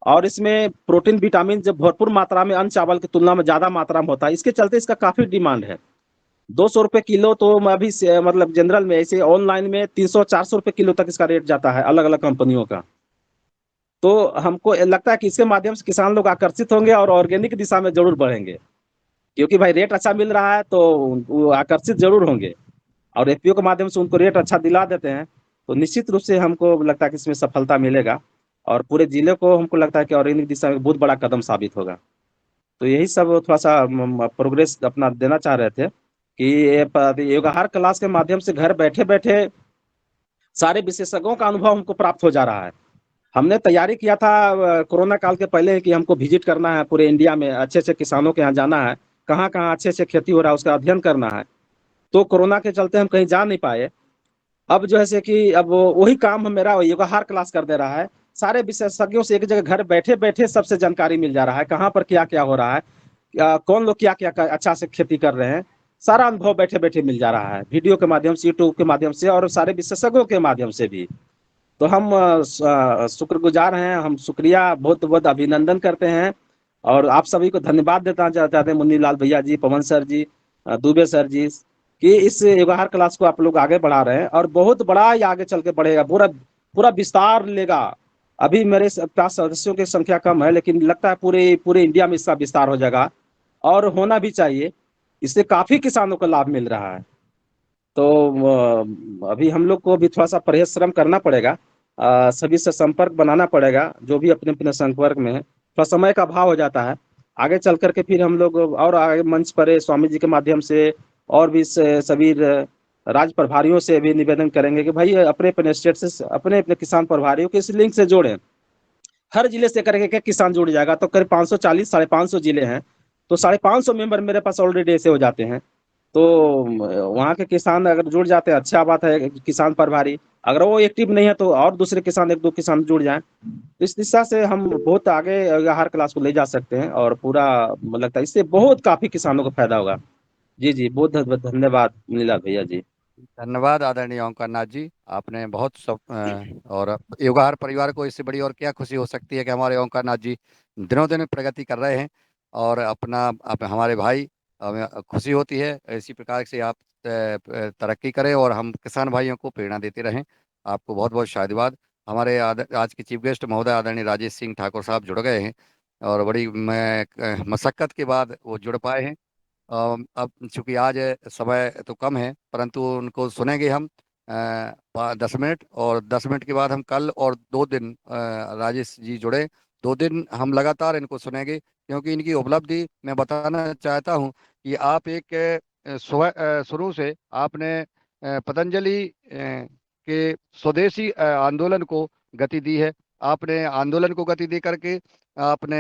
और इसमें प्रोटीन विटामिन जब भरपूर मात्रा में अन्य चावल की तुलना में ज्यादा मात्रा में होता है, इसके चलते इसका काफी डिमांड है। 200 रुपये किलो तो अभी मतलब जनरल में, ऐसे ऑनलाइन में 300-400 रुपये किलो तक इसका रेट जाता है अलग अलग कंपनियों का। तो हमको लगता है कि इसके माध्यम से किसान लोग आकर्षित होंगे और ऑर्गेनिक दिशा में जरूर बढ़ेंगे, क्योंकि भाई रेट अच्छा मिल रहा है तो वो आकर्षित जरूर होंगे। और एफपीओ के माध्यम से उनको रेट अच्छा दिला देते हैं तो निश्चित रूप से हमको लगता है कि इसमें सफलता मिलेगा और पूरे जिले को हमको लगता है कि ऑर्गेनिक दिशा में बहुत बड़ा कदम साबित होगा। तो यही सब थोड़ा सा प्रोग्रेस अपना देना चाह रहे थे कि ये योगाहार क्लास के माध्यम से घर बैठे बैठे सारे विशेषज्ञों का अनुभव हमको प्राप्त हो जा रहा है। हमने तैयारी किया था कोरोना काल के पहले कि हमको विजिट करना है पूरे इंडिया में, अच्छे अच्छे किसानों के यहाँ जाना है, कहाँ कहाँ अच्छे अच्छे खेती हो रहा है उसका अध्ययन करना है। तो कोरोना के चलते हम कहीं जा नहीं पाए। अब जो है से कि अब वही काम मेरा योगाहार क्लास कर दे रहा है। सारे विशेषज्ञों से एक जगह घर बैठे बैठे सबसे जानकारी मिल जा रहा है, कहाँ पर क्या क्या हो रहा है, कौन लोग क्या क्या अच्छा से खेती कर रहे हैं, सारा अनुभव बैठे बैठे मिल जा रहा है वीडियो के माध्यम से, यूट्यूब के माध्यम से और सारे विशेषज्ञों के माध्यम से भी। तो हम शुक्रगुजार हैं, हम शुक्रिया बहुत बहुत अभिनंदन करते हैं और आप सभी को धन्यवाद देना चाहते हैं, मुन्नीलाल भैया जी, पवन सर जी, दुबे सर जी, कि इस योगाहार क्लास को आप लोग आगे बढ़ा रहे हैं और बहुत बड़ा ये आगे चल के बढ़ेगा, पूरा पूरा विस्तार लेगा। अभी मेरे पास सदस्यों की संख्या कम है लेकिन लगता है पूरे पूरे इंडिया में इसका विस्तार हो जाएगा और होना भी चाहिए। इससे काफी किसानों को लाभ मिल रहा है। तो अभी हम लोग को भी थोड़ा सा परिश्रम करना पड़ेगा, सभी से संपर्क बनाना पड़ेगा जो भी अपने अपने संपर्क में है, थोड़ा समय का अभाव हो जाता है। आगे चल करके फिर हम लोग और आगे मंच पर स्वामी जी के माध्यम से और भी सभी राज्य प्रभारियों से भी निवेदन करेंगे कि भाई अपने अपने स्टेट से अपने अपने किसान प्रभारियों को इस लिंक से जोड़ें। हर जिले से करके एक किसान जुड़ जाएगा तो करीब 540 550 जिले हैं, तो 550 मेंबर मेरे पास ऑलरेडी ऐसे हो जाते हैं। तो वहाँ के किसान अगर जुड़ जाते हैं अच्छा बात है, किसान प्रभारी अगर वो एक्टिव नहीं है तो और दूसरे किसान एक दो किसान जुड़ जाएं। इस दिशा से हम बहुत आगे आहार क्लास को ले जा सकते हैं और पूरा लगता है इससे बहुत काफी किसानों को फायदा होगा। जी जी, बहुत बहुत धन्यवाद नीला भैया जी। धन्यवाद आदरणीय ओंकार नाथ जी, आपने बहुत सब और योगाहार परिवार को इससे बड़ी और क्या खुशी हो सकती है कि हमारे ओंकार नाथ जी दिनों दिन प्रगति कर रहे हैं और अपना हमारे भाई, हमें खुशी होती है इसी प्रकार से आप तरक्की करें और हम किसान भाइयों को प्रेरणा देते रहें। आपको बहुत बहुत शादिवाद। हमारे आज के चीफ गेस्ट महोदय आदरणीय राजेश सिंह ठाकुर साहब जुड़ गए हैं और बड़ी मशक्कत के बाद वो जुड़ पाए हैं। अब चूंकि आज समय तो कम है परंतु उनको सुनेंगे हम 10 मिनट, और 10 मिनट के बाद हम कल और 2 दिन राजेश जी जुड़े, 2 दिन हम लगातार इनको सुनेंगे क्योंकि इनकी उपलब्धि मैं बताना चाहता हूं कि आप एक शुरू से आपने पतंजलि के स्वदेशी आंदोलन को गति दी है। आपने आंदोलन को गति दे करके आपने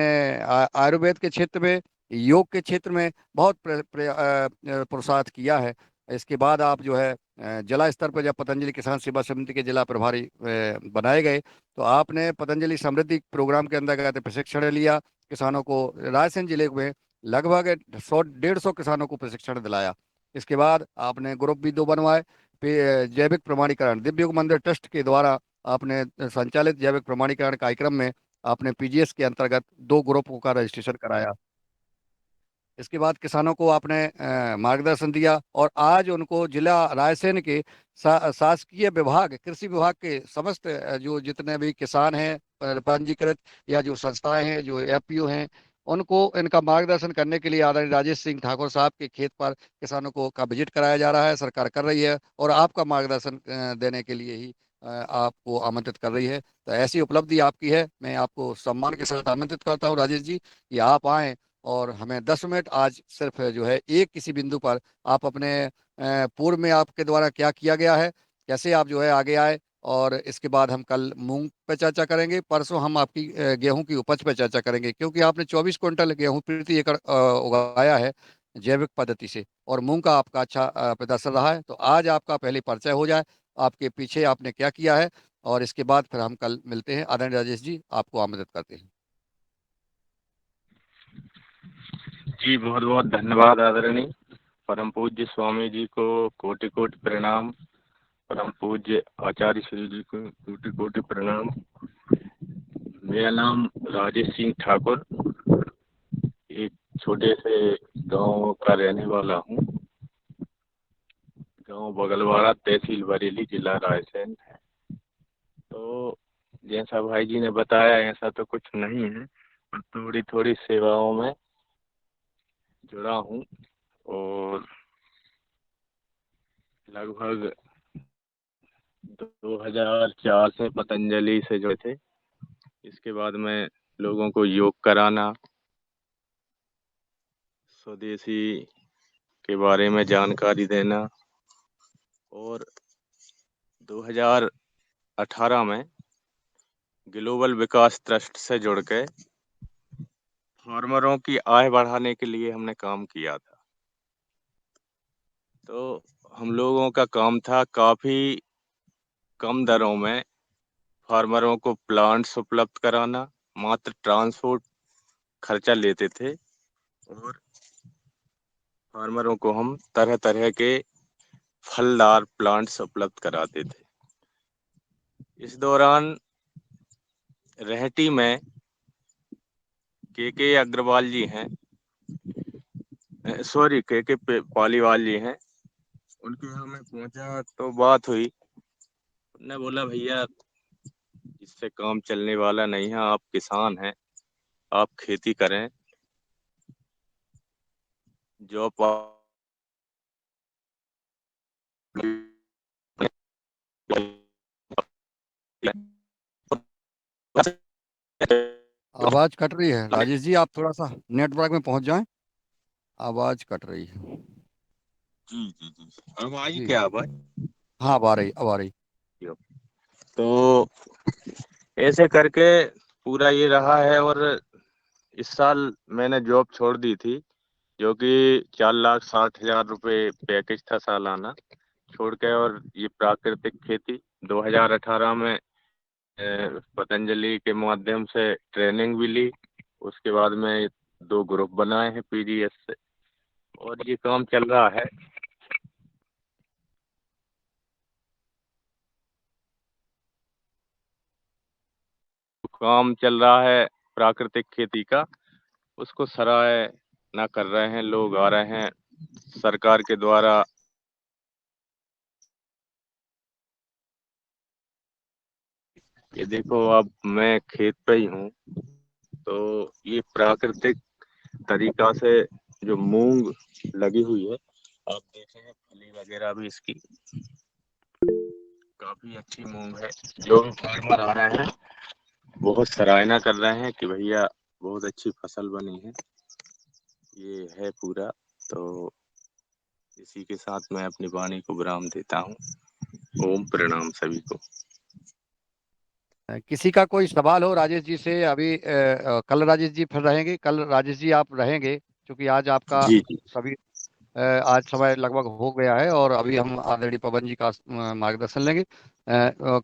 आयुर्वेद के क्षेत्र में, योग के क्षेत्र में बहुत पुरुषार्थ किया है। इसके बाद आप जो है जिला स्तर पर जब पतंजलि किसान सेवा समिति के जिला प्रभारी बनाए गए तो आपने पतंजलि समृद्धि प्रोग्राम के अंतर्गत प्रशिक्षण लिया। किसानों को रायसेन जिले में लगभग 100-150 किसानों को प्रशिक्षण दिलाया। इसके बाद आपने ग्रुप भी 2 बनवाए। फिर जैविक प्रमाणीकरण दिव्य योग मंदिर ट्रस्ट के द्वारा आपने संचालित जैविक प्रमाणीकरण कार्यक्रम में आपने पीजीएस के अंतर्गत 2 ग्रुपों का रजिस्ट्रेशन कराया। इसके बाद किसानों को आपने मार्गदर्शन दिया और आज उनको जिला रायसेन के शासकीय विभाग, कृषि विभाग के समस्त जो जितने भी किसान हैं पंजीकृत या जो संस्थाएं हैं, जो एफपीओ हैं, उनको इनका मार्गदर्शन करने के लिए आदरणीय राजेश सिंह ठाकुर साहब के खेत पर किसानों को का विजिट कराया जा रहा है। सरकार कर रही है और आपका मार्गदर्शन देने के लिए ही आपको आमंत्रित कर रही है। तो ऐसी उपलब्धि आपकी है, मैं आपको सम्मान के साथ आमंत्रित करता हूँ राजेश जी कि आप आएँ और हमें 10 मिनट आज सिर्फ जो है एक किसी बिंदु पर आप अपने पूर्व में आपके द्वारा क्या किया गया है, कैसे आप जो है आगे आए, और इसके बाद हम कल मूंग पे चर्चा करेंगे, परसों हम आपकी गेहूं की उपज पे चर्चा करेंगे क्योंकि आपने 24 क्विंटल गेहूं प्रति एकड़ उगाया है जैविक पद्धति से और मूंग का आपका अच्छा प्रदर्शन रहा है। तो आज आपका पहले परिचय हो जाए, आपके पीछे आपने क्या किया है, और इसके बाद फिर हम कल मिलते हैं। आदरणीय राजेश जी, आपको आमंत्रित करते हैं। जी बहुत बहुत धन्यवाद आदरणीय। परम पूज्य स्वामी जी को कोटि कोटि प्रणाम। परम पूज्य आचार्य श्री जी को कोटि कोटि प्रणाम। मेरा नाम राजेश सिंह ठाकुर, एक छोटे से गांव का रहने वाला हूँ। गांव बगलवाड़ा, तहसील बरेली, जिला रायसेन है। तो जैसा भाई जी ने बताया ऐसा तो कुछ नहीं है, पर थोड़ी थोड़ी सेवाओं में जुड़ा हूँ और लगभग 2004 से पतंजलि से जुड़े थे। इसके बाद में लोगों को योग कराना, स्वदेशी के बारे में जानकारी देना, और 2018 में ग्लोबल विकास ट्रस्ट से जुड़ के फार्मरों की आय बढ़ाने के लिए हमने काम किया था। तो हम लोगों का काम था काफी कम दरों में फार्मरों को प्लांट्स उपलब्ध कराना, मात्र ट्रांसपोर्ट खर्चा लेते थे और फार्मरों को हम तरह तरह के फलदार प्लांट्स उपलब्ध कराते थे। इस दौरान रहटी में के अग्रवाल जी हैं, सॉरी के पालीवाल जी हैं, उनके यहाँ मैं पहुंचा तो बात हुई। उन्होंने बोला भैया इससे काम चलने वाला नहीं है, आप किसान हैं, आप खेती करें, जो आवाज कट रही है राजेश जी, आप थोड़ा सा नेटवर्क में पहुंच जाएं। आवाज कट रही है। जी जी जी, अब आई जी क्या आवाज? हाँ, अब आ रही, अब आ रही। तो ऐसे करके पूरा ये रहा है। और इस साल मैंने जॉब छोड़ दी थी, जो कि 4,60,000 रुपये पैकेज था सालाना, छोड़ के और ये प्राकृतिक खेती 2018 में पतंजलि के माध्यम से ट्रेनिंग भी ली। उसके बाद में 2 ग्रुप बनाए हैं पीडीएस से, और ये काम चल रहा है। काम चल रहा है प्राकृतिक खेती का, उसको सराहना कर रहे हैं, लोग आ रहे हैं सरकार के द्वारा। ये देखो, अब मैं खेत पे ही हूँ, तो ये प्राकृतिक तरीका से जो मूंग लगी हुई है, आप देख रहे हैं फली वगैरह भी इसकी काफी अच्छी मूंग है। जो भी फार्मर आ रहे हैं बहुत सराहना कर रहे हैं कि भैया बहुत अच्छी फसल बनी है। ये है पूरा। तो इसी के साथ मैं अपनी वाणी को विराम देता हूँ। ओम प्रणाम सभी को। किसी का कोई सवाल हो राजेश जी से? अभी कल राजेश जी फिर रहेंगे, कल राजेश जी आप रहेंगे, क्योंकि आज आपका जी जी सभी आज समय लगभग हो गया है और अभी हम आदरणीय पवन जी का मार्गदर्शन लेंगे।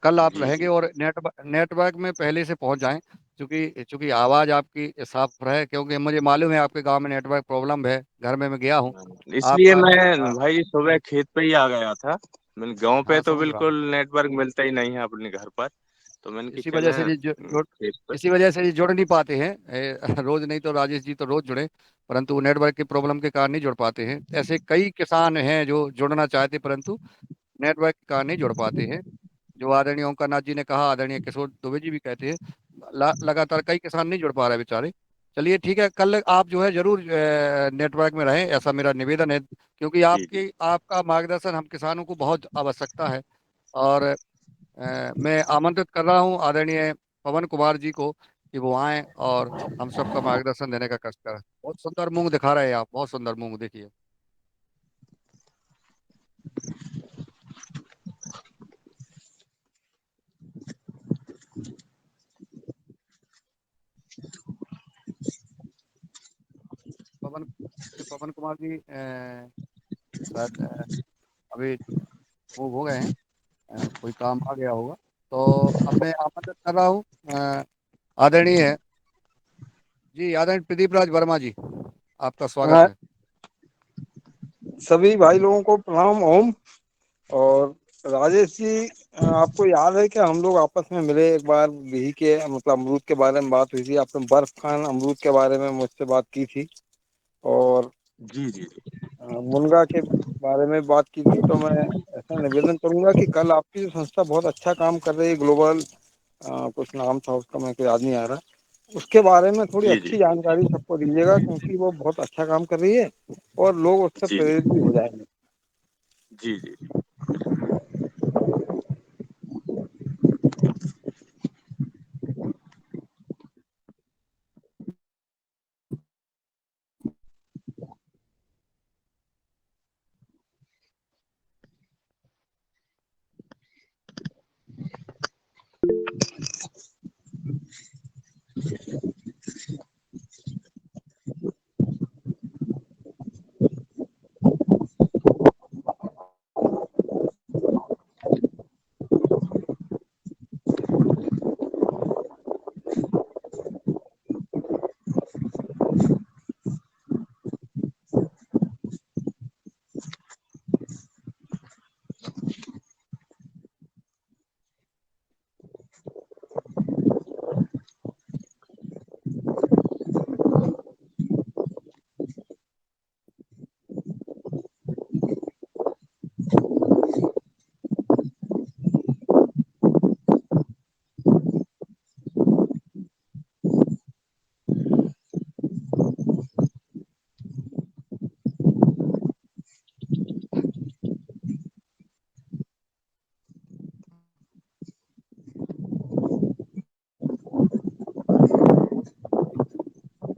कल आप जी रहेंगे जी और नेटवर्क में पहले से पहुंच जाएं, क्योंकि चूंकि आवाज़ आपकी साफ रहे, क्योंकि मुझे मालूम है आपके गांव में नेटवर्क प्रॉब्लम है। घर में मैं गया हूं। आप इसलिए मैं भाई सुबह खेत पे ही आ गया था। मैंने गांव पे हाँ, तो समझ रहा हूँ। बिल्कुल नेटवर्क मिलता ही नहीं है अपने घर पर, तो मैंने कि इसी वजह चले से ये खेत पे। इसी वजह से ये जुड़ नहीं पाते हैं। रोज नहीं तो राजेश जी तो रोज जुड़े, परंतु नेटवर्क की प्रॉब्लम के कारण नहीं जुड़ पाते हैं। ऐसे कई किसान हैं जो जुड़ना चाहते, परंतु नेटवर्क के कारण नहीं जुड़ पाते हैं। जो आदरणीय ओंकार नाथ जी ने कहा, आदरणीय किशोर दुबे जी भी कहते हैं, लगातार कई किसान नहीं जुड़ पा रहे बेचारे। चलिए ठीक है, कल आप जो है जरूर नेटवर्क में रहें, ऐसा मेरा निवेदन है, क्योंकि जी जी आपका मार्गदर्शन हम किसानों को बहुत आवश्यकता है। और मैं आमंत्रित कर रहा हूँ आदरणीय पवन कुमार जी को कि वो आए और हम सबका मार्गदर्शन देने का कष्ट करें। बहुत सुंदर मूंग दिखा रहे हैं आप, बहुत सुंदर मूंग देखिए। पवन पवन कुमार जी शायद अभी मूव हो गए हैं, कोई काम आ गया होगा। तो अब मैं आमंत्रित कर रहा हूँ आदरणीय जी, आदरणीय प्रदीप राज वर्मा जी, आपका स्वागत हाँ है। सभी भाई लोगों को प्रणाम ओम। और राजेश जी, आपको याद है कि हम लोग आपस में मिले एक बार बिही के मतलब अमरूद के बारे में बात हुई थी, आपने बर्फ खान अमरूद के बारे में मुझसे बात की थी और जी जी जी मुनगा के बारे में बात की थी। तो मैं ऐसा निवेदन करूंगा कि कल आपकी जो संस्था बहुत अच्छा काम कर रही है, ग्लोबल कुछ नाम था उसका, मेरे को याद नहीं आ रहा, उसके बारे में थोड़ी जी अच्छी जानकारी सबको दीजिएगा, क्योंकि वो बहुत अच्छा काम कर रही है और लोग उससे जी प्रेरित भी हो जाएंगे। जी जी जी।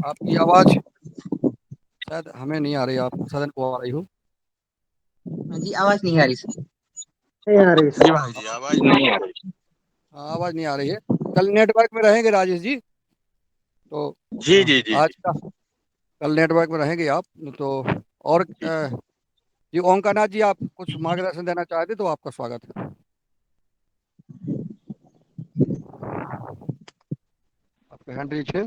आपकी आवाज शायद हमें नहीं आ रही, आप सदन को आ रही हो। हाँ जी, आवाज नहीं आ रही सर। नहीं आ रही जी सर। भाई जी, आवाज नहीं आ रही। हाँ, आवाज नहीं आ रही है। कल नेटवर्क में रहेंगे राजेश जी, तो जी जी जी जी। आज का कल नेटवर्क में रहेंगे आप तो। और जी जी ओंकारनाथ जी, आप कुछ मार्गदर्शन देना चाहते तो आपका स्वागत है। आपका हैंड रीच है।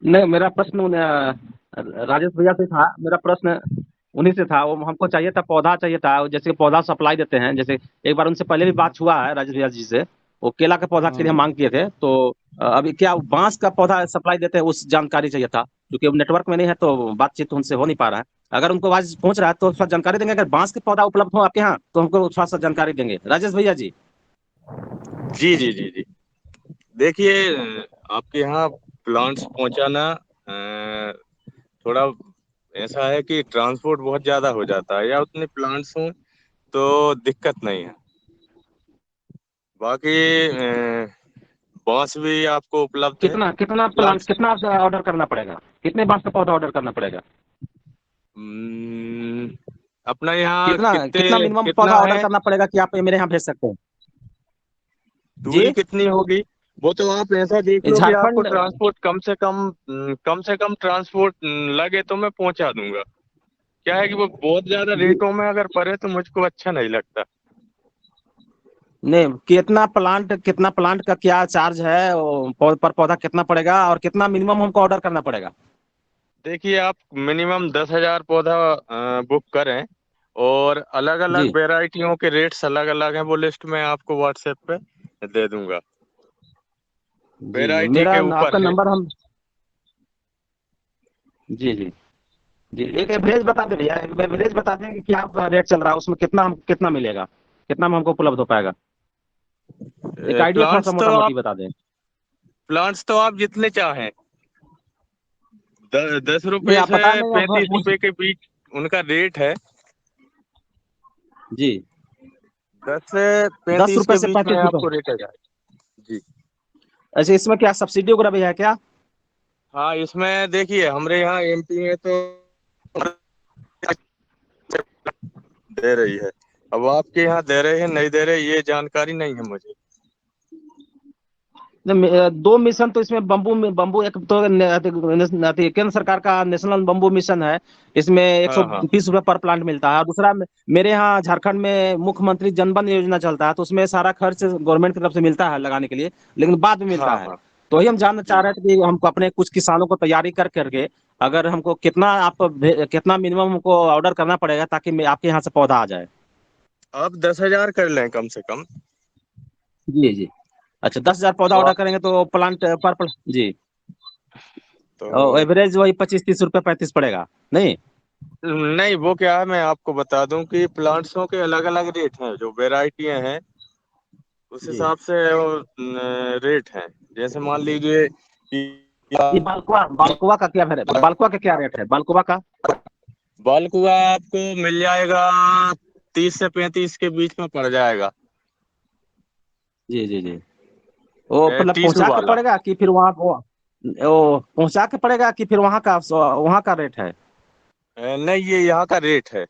नहीं, मेरा प्रश्न राजेश भैया से था। मेरा प्रश्न उन्हीं से था। वो हमको चाहिए था, पौधा चाहिए था, जैसे पौधा सप्लाई देते हैं। जैसे एक बार उनसे पहले भी बात हुआ है राजेश भैया जी से। वो केला का पौधा के लिए हम मांग किए थे, तो अभी क्या बांस का पौधा सप्लाई देते हैं, उस जानकारी चाहिए था। क्योंकि वो नेटवर्क में नहीं है तो बातचीत उनसे हो नहीं पा रहा है। अगर उनको आवाज पहुंच रहा है तो थोड़ा जानकारी देंगे। अगर बांस के पौधा उपलब्ध हो आपके यहाँ तो हमको थोड़ा सा जानकारी देंगे राजेश भैया जी। जी जी जी जी। देखिए, आपके यहाँ प्लांट्स पहुंचाना थोड़ा ऐसा है कि ट्रांसपोर्ट बहुत ज्यादा हो जाता है, या उतने प्लांट्स हों तो दिक्कत नहीं है। बाकी बांस भी आपको उपलब्ध है। कितना कितना प्लांट, प्लांट्स कितना ऑर्डर करना पड़ेगा? कितने बांस का पौधा ऑर्डर करना पड़ेगा? अपना यहाँ कितना कितना मिनिमम कितना पौधा ऑर्डर है, करना पड़ेगा कि आप मेरे यहाँ भेज सकते हैं? दूरी जी, कितनी होगी, वो तो आप ऐसा देख लो कि आपको झारखंड। ट्रांसपोर्ट कम से कम ट्रांसपोर्ट लगे तो मैं पहुंचा दूंगा। क्या है कि वो बहुत ज्यादा जी, रेटों में अगर पड़े तो मुझको अच्छा नहीं लगता। नहीं, कितना प्लांट का क्या चार्ज है? पर पौधा कितना पड़ेगा और कितना मिनिमम हमको ऑर्डर करना पड़ेगा? देखिए, आप मिनिमम 10,000 पौधा बुक करें, और अलग जी अलग वेराइटियों के रेट्स अलग अलग हैं, वो लिस्ट मैं आपको व्हाट्सएप पे दे दूंगा। जी जी, वेराइटी मेरा के ऊपर आपका है। नंबर हम। जी जी जी, एक एवरेज बता दें भैया, एवरेज बता दें कि क्या रेट चल रहा है, उसमें कितना मिलेगा, कितना में हमको उपलब्ध हो पाएगा? एक आइडिया थोड़ा सा प्लांट्स तो मोटा आप मोटी बता दें। जितने चाहें, 10 रुपए नहीं, आप से बता देंगे 35 रुपए के बीच उनका रेट है। जी, 10 से दस 35 रुपए के से बीच में 35 रुपए। आपको रेट है। जी। अच्छा, इसमें क्या सब्सिडी वगैरह भी है क्या? हाँ, इसमें देखिए, हमारे यहाँ एमपी में तो दे रही है। अब आपके यहाँ दे रहे हैं नहीं दे रहे, ये जानकारी नहीं है मुझे। दो मिशन तो इसमें बम्बू एक तो केंद्र सरकार का नेशनल बम्बू मिशन है। इसमें एक सौ हाँ हाँ तीस रुपए पर प्लांट मिलता है। और दूसरा मेरे यहाँ झारखंड में मुख्यमंत्री जनधन योजना चलता है, तो उसमें सारा खर्च गवर्नमेंट की तरफ से मिलता है लगाने के लिए, लेकिन बाद में मिलता हाँ है। हाँ तो ही हम जानना चाह रहे थे कि हमको अपने कुछ किसानों को तैयारी कर करके अगर हमको कितना मिनिमम हमको ऑर्डर करना पड़ेगा ताकि आपके यहाँ से पौधा आ जाए। आप 10,000 कर लें कम से कम। जी जी। अच्छा 10,000 पौधा तो ऑर्डर आप करेंगे तो प्लांट पर जी तो एवरेज वही 25-30 रुपए 35 पड़ेगा नहीं। नहीं, वो क्या है, मैं आपको बता दूं कि प्लांट्सों के अलग अलग रेट हैं, जो वेराइटियां हैं उस जी हिसाब से वो रेट हैं। जैसे मान लीजिए कि ये बालकुआ का क्या बालकुआ का क्या रेट है बालकुआ का। बालकुआ आपको मिल जाएगा 30 से 35 के बीच में पड़ जाएगा। जी जी जी। वो मतलब टीसू पहुंचा के वाला। पड़ेगा कि फिर वहाँ वो पहुंचा के पड़ेगा कि फिर वहाँ का रेट है। नहीं, ये यहाँ का रेट है।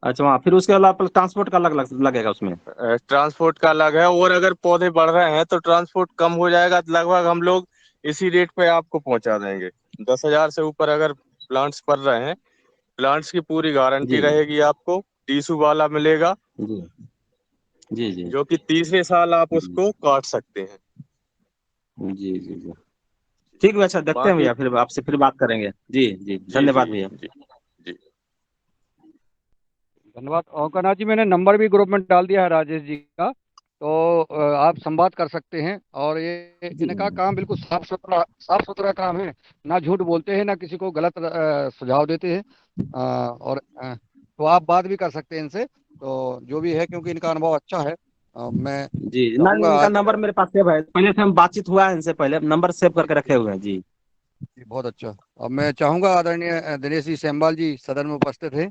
अच्छा वहाँ फिर उसके अलावा ट्रांसपोर्ट का लगेगा उसमें। ट्रांसपोर्ट का अलग है, और अगर पौधे बढ़ रहे हैं तो ट्रांसपोर्ट कम हो जाएगा, तो लगभग हम लोग इसी रेट पे आपको पहुंचा देंगे। 10,000 से ऊपर अगर प्लांट्स पड़ रहे हैं, प्लांट्स की पूरी गारंटी जी जी रहेगी आपको। टीसू वाला मिलेगा, जी जी जी जो कि तीसरे साल आप जी उसको काट सकते हैं। जी जी जी। ठीक है अच्छा देखते हैं बाकी भैया फिर आपसे फिर बात करेंगे। जी जी जी जी धन्यवाद भैया। जी जी। धन्यवाद। और कन्हा जी, मैंने नंबर भी ग्रुप में डाल दिया है राजेश जी का, तो आप संवाद कर सकते हैं। और ये जी इनका काम बिल्कुल साफ सुथरा काम है। ना झूठ बोलते हैं, ना किसी को गलत सुझाव देते हैं। और तो आप बात भी कर सकते हैं इनसे, तो जो भी है, क्योंकि इनका अनुभव अच्छा है। मैं जी ना चाहूंगा इनका आज नंबर मेरे पास सेव है पहले से हम बातचीत हुआ है इनसे पहले नंबर सेव करके रखे हुए हैं जी। जी, बहुत अच्छा। अब मैं चाहूंगा आदरणीय दिनेश जी सेमवाल जी सदन में उपस्थित हैं।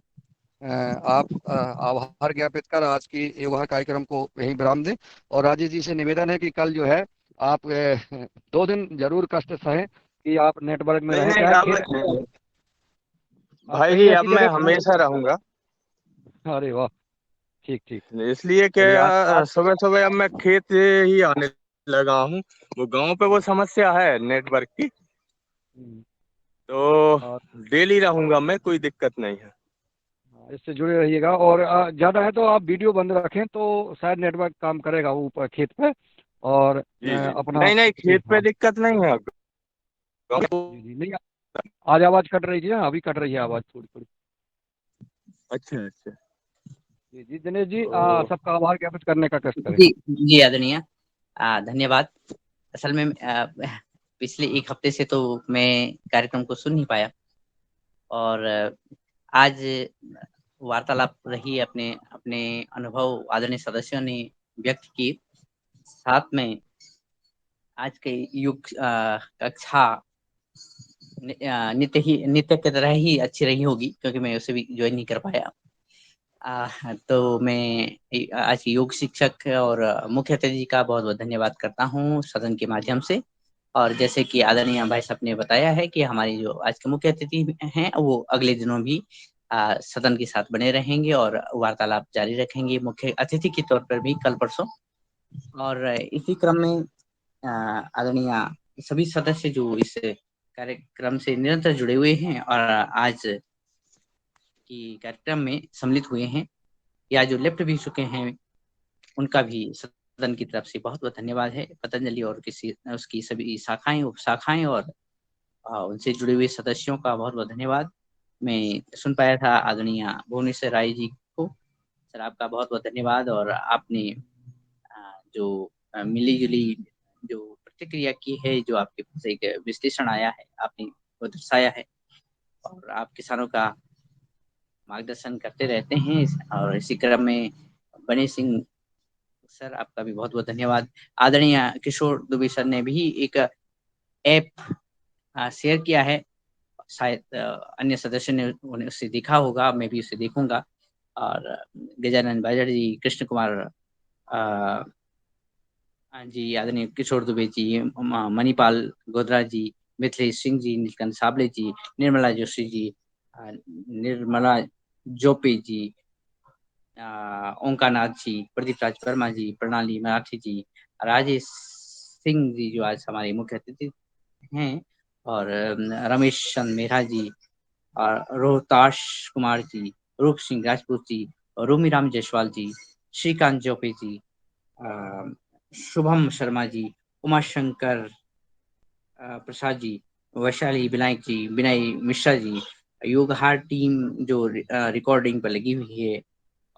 आप आभार ज्ञापित कर आज की युवा कार्यक्रम को यहीं विराम दें। और राजेश जी से निवेदन है कि कल जो है आप 2 दिन जरूर कष्ट सहें कि आप नेटवर्क में नहीं रहें, नहीं, चाहे अब खेत में। आप भाई कहीं जी, अब ऐसी मैं जगह हमेशा रहूंगा। अरे वाह, ठीक ठीक। इसलिए कि चलिए आज सुबह सुबह अब मैं खेत ही आने लगा हूँ। वो गांव पे वो समस्या है नेटवर्क की, हम्म, तो और डेली रहूंगा मैं, कोई दिक्कत नहीं है। इससे जुड़े रहिएगा। और ज्यादा है तो आप वीडियो बंद रखें तो शायद नेटवर्क काम करेगा ऊपर खेत पे। और जी जी। अपना नहीं नहीं, खेत पे हाँ दिक्कत नहीं है। गाँव जी जी। नहीं, आज आवाज कट रही थी ना, अभी कट रही है आवाज थोड़ी थोड़ी। अच्छा अच्छा। जी जी दिनेश जी, तो सबका आभार ज्ञापित करने का कष्ट करें। जी जी आदरणीय धन्यवाद। असल में पिछले एक हफ्ते से तो मैं कार्यक्रम को सुन नहीं पाया और आज वार्तालाप रही अपने अपने अनुभव आदरणीय सदस्यों ने व्यक्त किए। साथ में आज के युग कक्षा नित्य की तरह ही अच्छी रही होगी क्योंकि मैं उसे भी ज्वाइन नहीं कर पाया। तो मैं आज के योग शिक्षक और मुख्य अतिथि का बहुत बहुत धन्यवाद करता हूँ सदन के माध्यम से। और जैसे कि आदरणीय भाई साहब ने बताया है कि हमारी जो आज के मुख्य अतिथि हैं वो अगले दिनों भी सदन के साथ बने रहेंगे और वार्तालाप जारी रखेंगे मुख्य अतिथि के तौर पर भी कल परसों। और इसी क्रम में आदरणीय सभी सदस्य जो इस कार्यक्रम से निरंतर जुड़े हुए हैं और आज की कार्यक्रम में सम्मिलित हुए हैं या जो लेफ्ट भी चुके हैं उनका भी सदन की तरफ से बहुत बहुत धन्यवाद है। पतंजलि और किसी उसकी सभी शाखाएं उप शाखाएं और उनसे जुड़े हुए सदस्यों का बहुत बहुत धन्यवाद। मैं सुन पाया था आदरणीय भुवनेश्वर राय जी को। सर आपका बहुत बहुत धन्यवाद और आपने जो मिली जुली जो प्रतिक्रिया की है जो आपके पास एक विश्लेषण आया है आपने वो दर्शाया है और आप किसानों का मार्गदर्शन करते रहते हैं और इसी क्रम में बने सिंह सर आपका भी बहुत बहुत धन्यवाद। आदरणीय किशोर दुबे सर ने भी एक ऐप शेयर किया है शायद अन्य सदस्य ने उन्हें उससे देखा होगा मैं भी उसे देखूंगा। और गजानन बाजार जी कृष्ण कुमार जी आदरणीय किशोर दुबे जी मणिपाल गोधरा जी मिथिलेश सिंह जी नीलकंठ साबले जी निर्मला जोशी जी निर्मला जोपे जी ओंकार नाथ जी प्रदीप राज वर्मा जी प्रणाली मराठी जी राजेश सिंह जी जो आज हमारे मुख्य अतिथि हैं और रमेश चंद मेहरा जी और रोहताश कुमार जी रूप सिंह राजपूत जी और रूमीराम जायसवाल जी श्रीकांत जोपे जी शुभम शर्मा जी उमाशंकर प्रसाद जी, वैशाली विनायक जी, विनय मिश्रा जी, योग हार्ट टीम जो रिकॉर्डिंग पर लगी हुई है,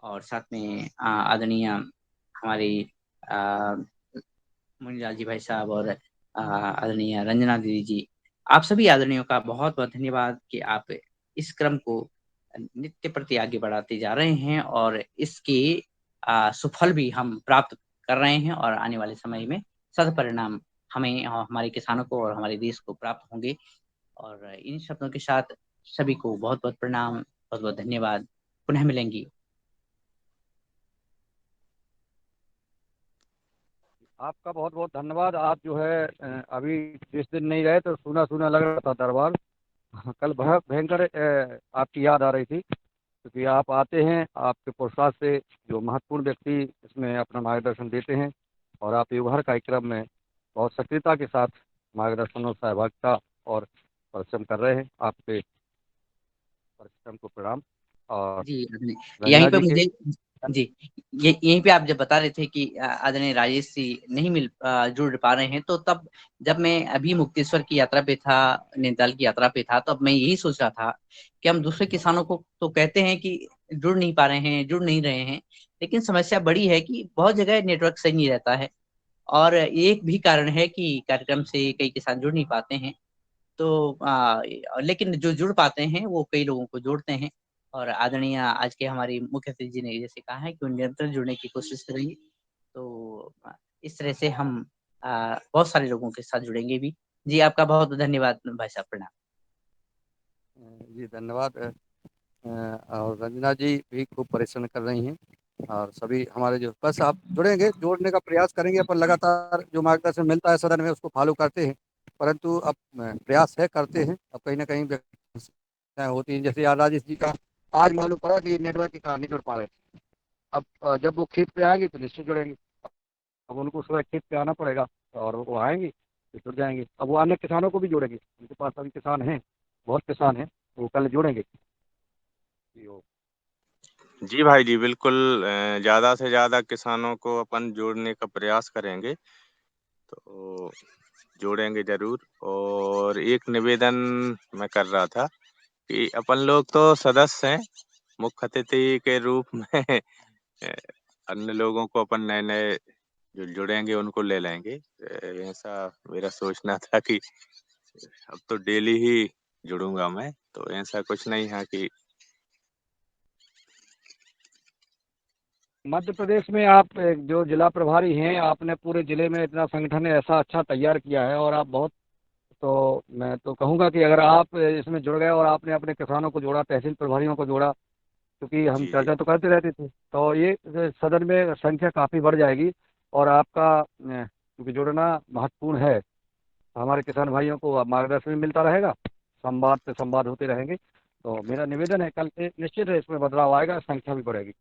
और साथ में आदरणीय हमारे मुनिलाल जी भाई साहब और आदरणीय रंजना दीदी जी, आप सभी आदरणीयों का बहुत बहुत धन्यवाद कि आप इस क्रम को नित्य प्रति आगे बढ़ाते जा रहे हैं, और इसके सुफल भी हम प्राप्त कर रहे हैं, और आने वाले समय में सदपरिणाम हमें और हमारे किसानों को और हमारे देश को प्राप्त होंगे। और इन शब्दों के साथ सभी को बहुत बहुत प्रणाम, बहुत बहुत धन्यवाद। पुनः मिलेंगे। आपका बहुत बहुत धन्यवाद। आप जो है अभी जिस दिन नहीं रहे तो सूना सूना लग रहा था दरबार। कल बहुत भयंकर आपकी याद आ रही थी, क्योंकि आप आते हैं, आपके पुरस्कार से जो महत्वपूर्ण व्यक्ति इसमें अपना मार्गदर्शन देते हैं, और आप युवहर कार्यक्रम में बहुत सक्रियता के साथ मार्गदर्शन और सहभागिता और परिश्रम कर रहे हैं। आपके परिश्रम को प्रणाम। और जी यहीं रंजना पे जी के मुझे जी यहीं पे आप जब बता रहे थे कि आदरणीय राजेश जी नहीं जुड़ पा रहे हैं, तो तब जब मैं अभी मुक्तेश्वर की यात्रा पे था, नैनीताल की यात्रा पे था, तब मैं यही सोच रहा था कि हम दूसरे किसानों को तो कहते हैं कि जुड़ नहीं पा रहे हैं, जुड़ नहीं रहे हैं, लेकिन समस्या बड़ी है कि बहुत जगह नेटवर्क सही नहीं रहता है, और एक भी कारण है कि कार्यक्रम से कई किसान जुड़ नहीं पाते हैं। तो लेकिन जो जुड़ पाते हैं वो कई लोगों को जोड़ते हैं, और आदरणीय आज के हमारी मुख्य अतिथि जी ने जैसे कहा है कि वो निरंतर जुड़ने की कोशिश करेंगे। तो इस तरह से हम बहुत सारे लोगों के साथ जुड़ेंगे भी। जी आपका बहुत धन्यवाद भाई साहब, प्रणाम। जी धन्यवाद। और रंजना जी भी खूब परिश्रम कर रही हैं, और सभी हमारे जो बस आप जुड़ेंगे, जोड़ने का प्रयास करेंगे अपन, लगातार जो मार्गदर्शन मिलता है सदन में उसको फॉलो करते हैं, परंतु अब प्रयास है, करते हैं। अब कहीं ना कहीं समस्याएं होती हैं, जैसे यार राजेश जी का आज मालूम पड़ा कि नेटवर्क के कारण नहीं जुड़ पा रहे। अब जब वो खेत पे आएंगे तो निश्चित जुड़ेंगे। अब उनको सुबह खेत पे आना पड़ेगा, और वो आएंगे तो जुड़ जाएंगे। अब वो अन्य किसानों को भी जोड़ेंगे, उनके पास अभी किसान हैं, बहुत किसान हैं, वो कल जोड़ेंगे। जी भाई जी, बिल्कुल। ज़्यादा से ज़्यादा किसानों को अपन जोड़ने का प्रयास करेंगे, तो जोड़ेंगे ज़रूर। और एक निवेदन मैं कर रहा था कि अपन लोग तो सदस्य हैं, मुख्य अतिथि के रूप में अन्य लोगों को अपन नए-नए जो जुड़ेंगे उनको ले लेंगे। ऐसा मेरा सोचना था कि अब तो डेली ही जुड़ूंगा मैं, तो ऐसा कुछ नहीं है कि मध्य प्रदेश में आप एक जो जिला प्रभारी हैं, आपने पूरे जिले में इतना संगठन ऐसा अच्छा तैयार किया है, और आप बहुत, तो मैं तो कहूँगा कि अगर आप इसमें जुड़ गए और आपने अपने किसानों को जोड़ा, तहसील प्रभारियों को जोड़ा, क्योंकि हम जी, जी। चर्चा तो करते रहते थे, तो ये सदन में संख्या काफ़ी बढ़ जाएगी। और आपका क्योंकि जुड़ना महत्वपूर्ण है, हमारे किसान भाइयों को मार्गदर्शन भी मिलता रहेगा, संवाद पे संवाद होते रहेंगे। तो मेरा निवेदन है, कल से निश्चित है इसमें बदलाव आएगा, संख्या भी बढ़ेगी।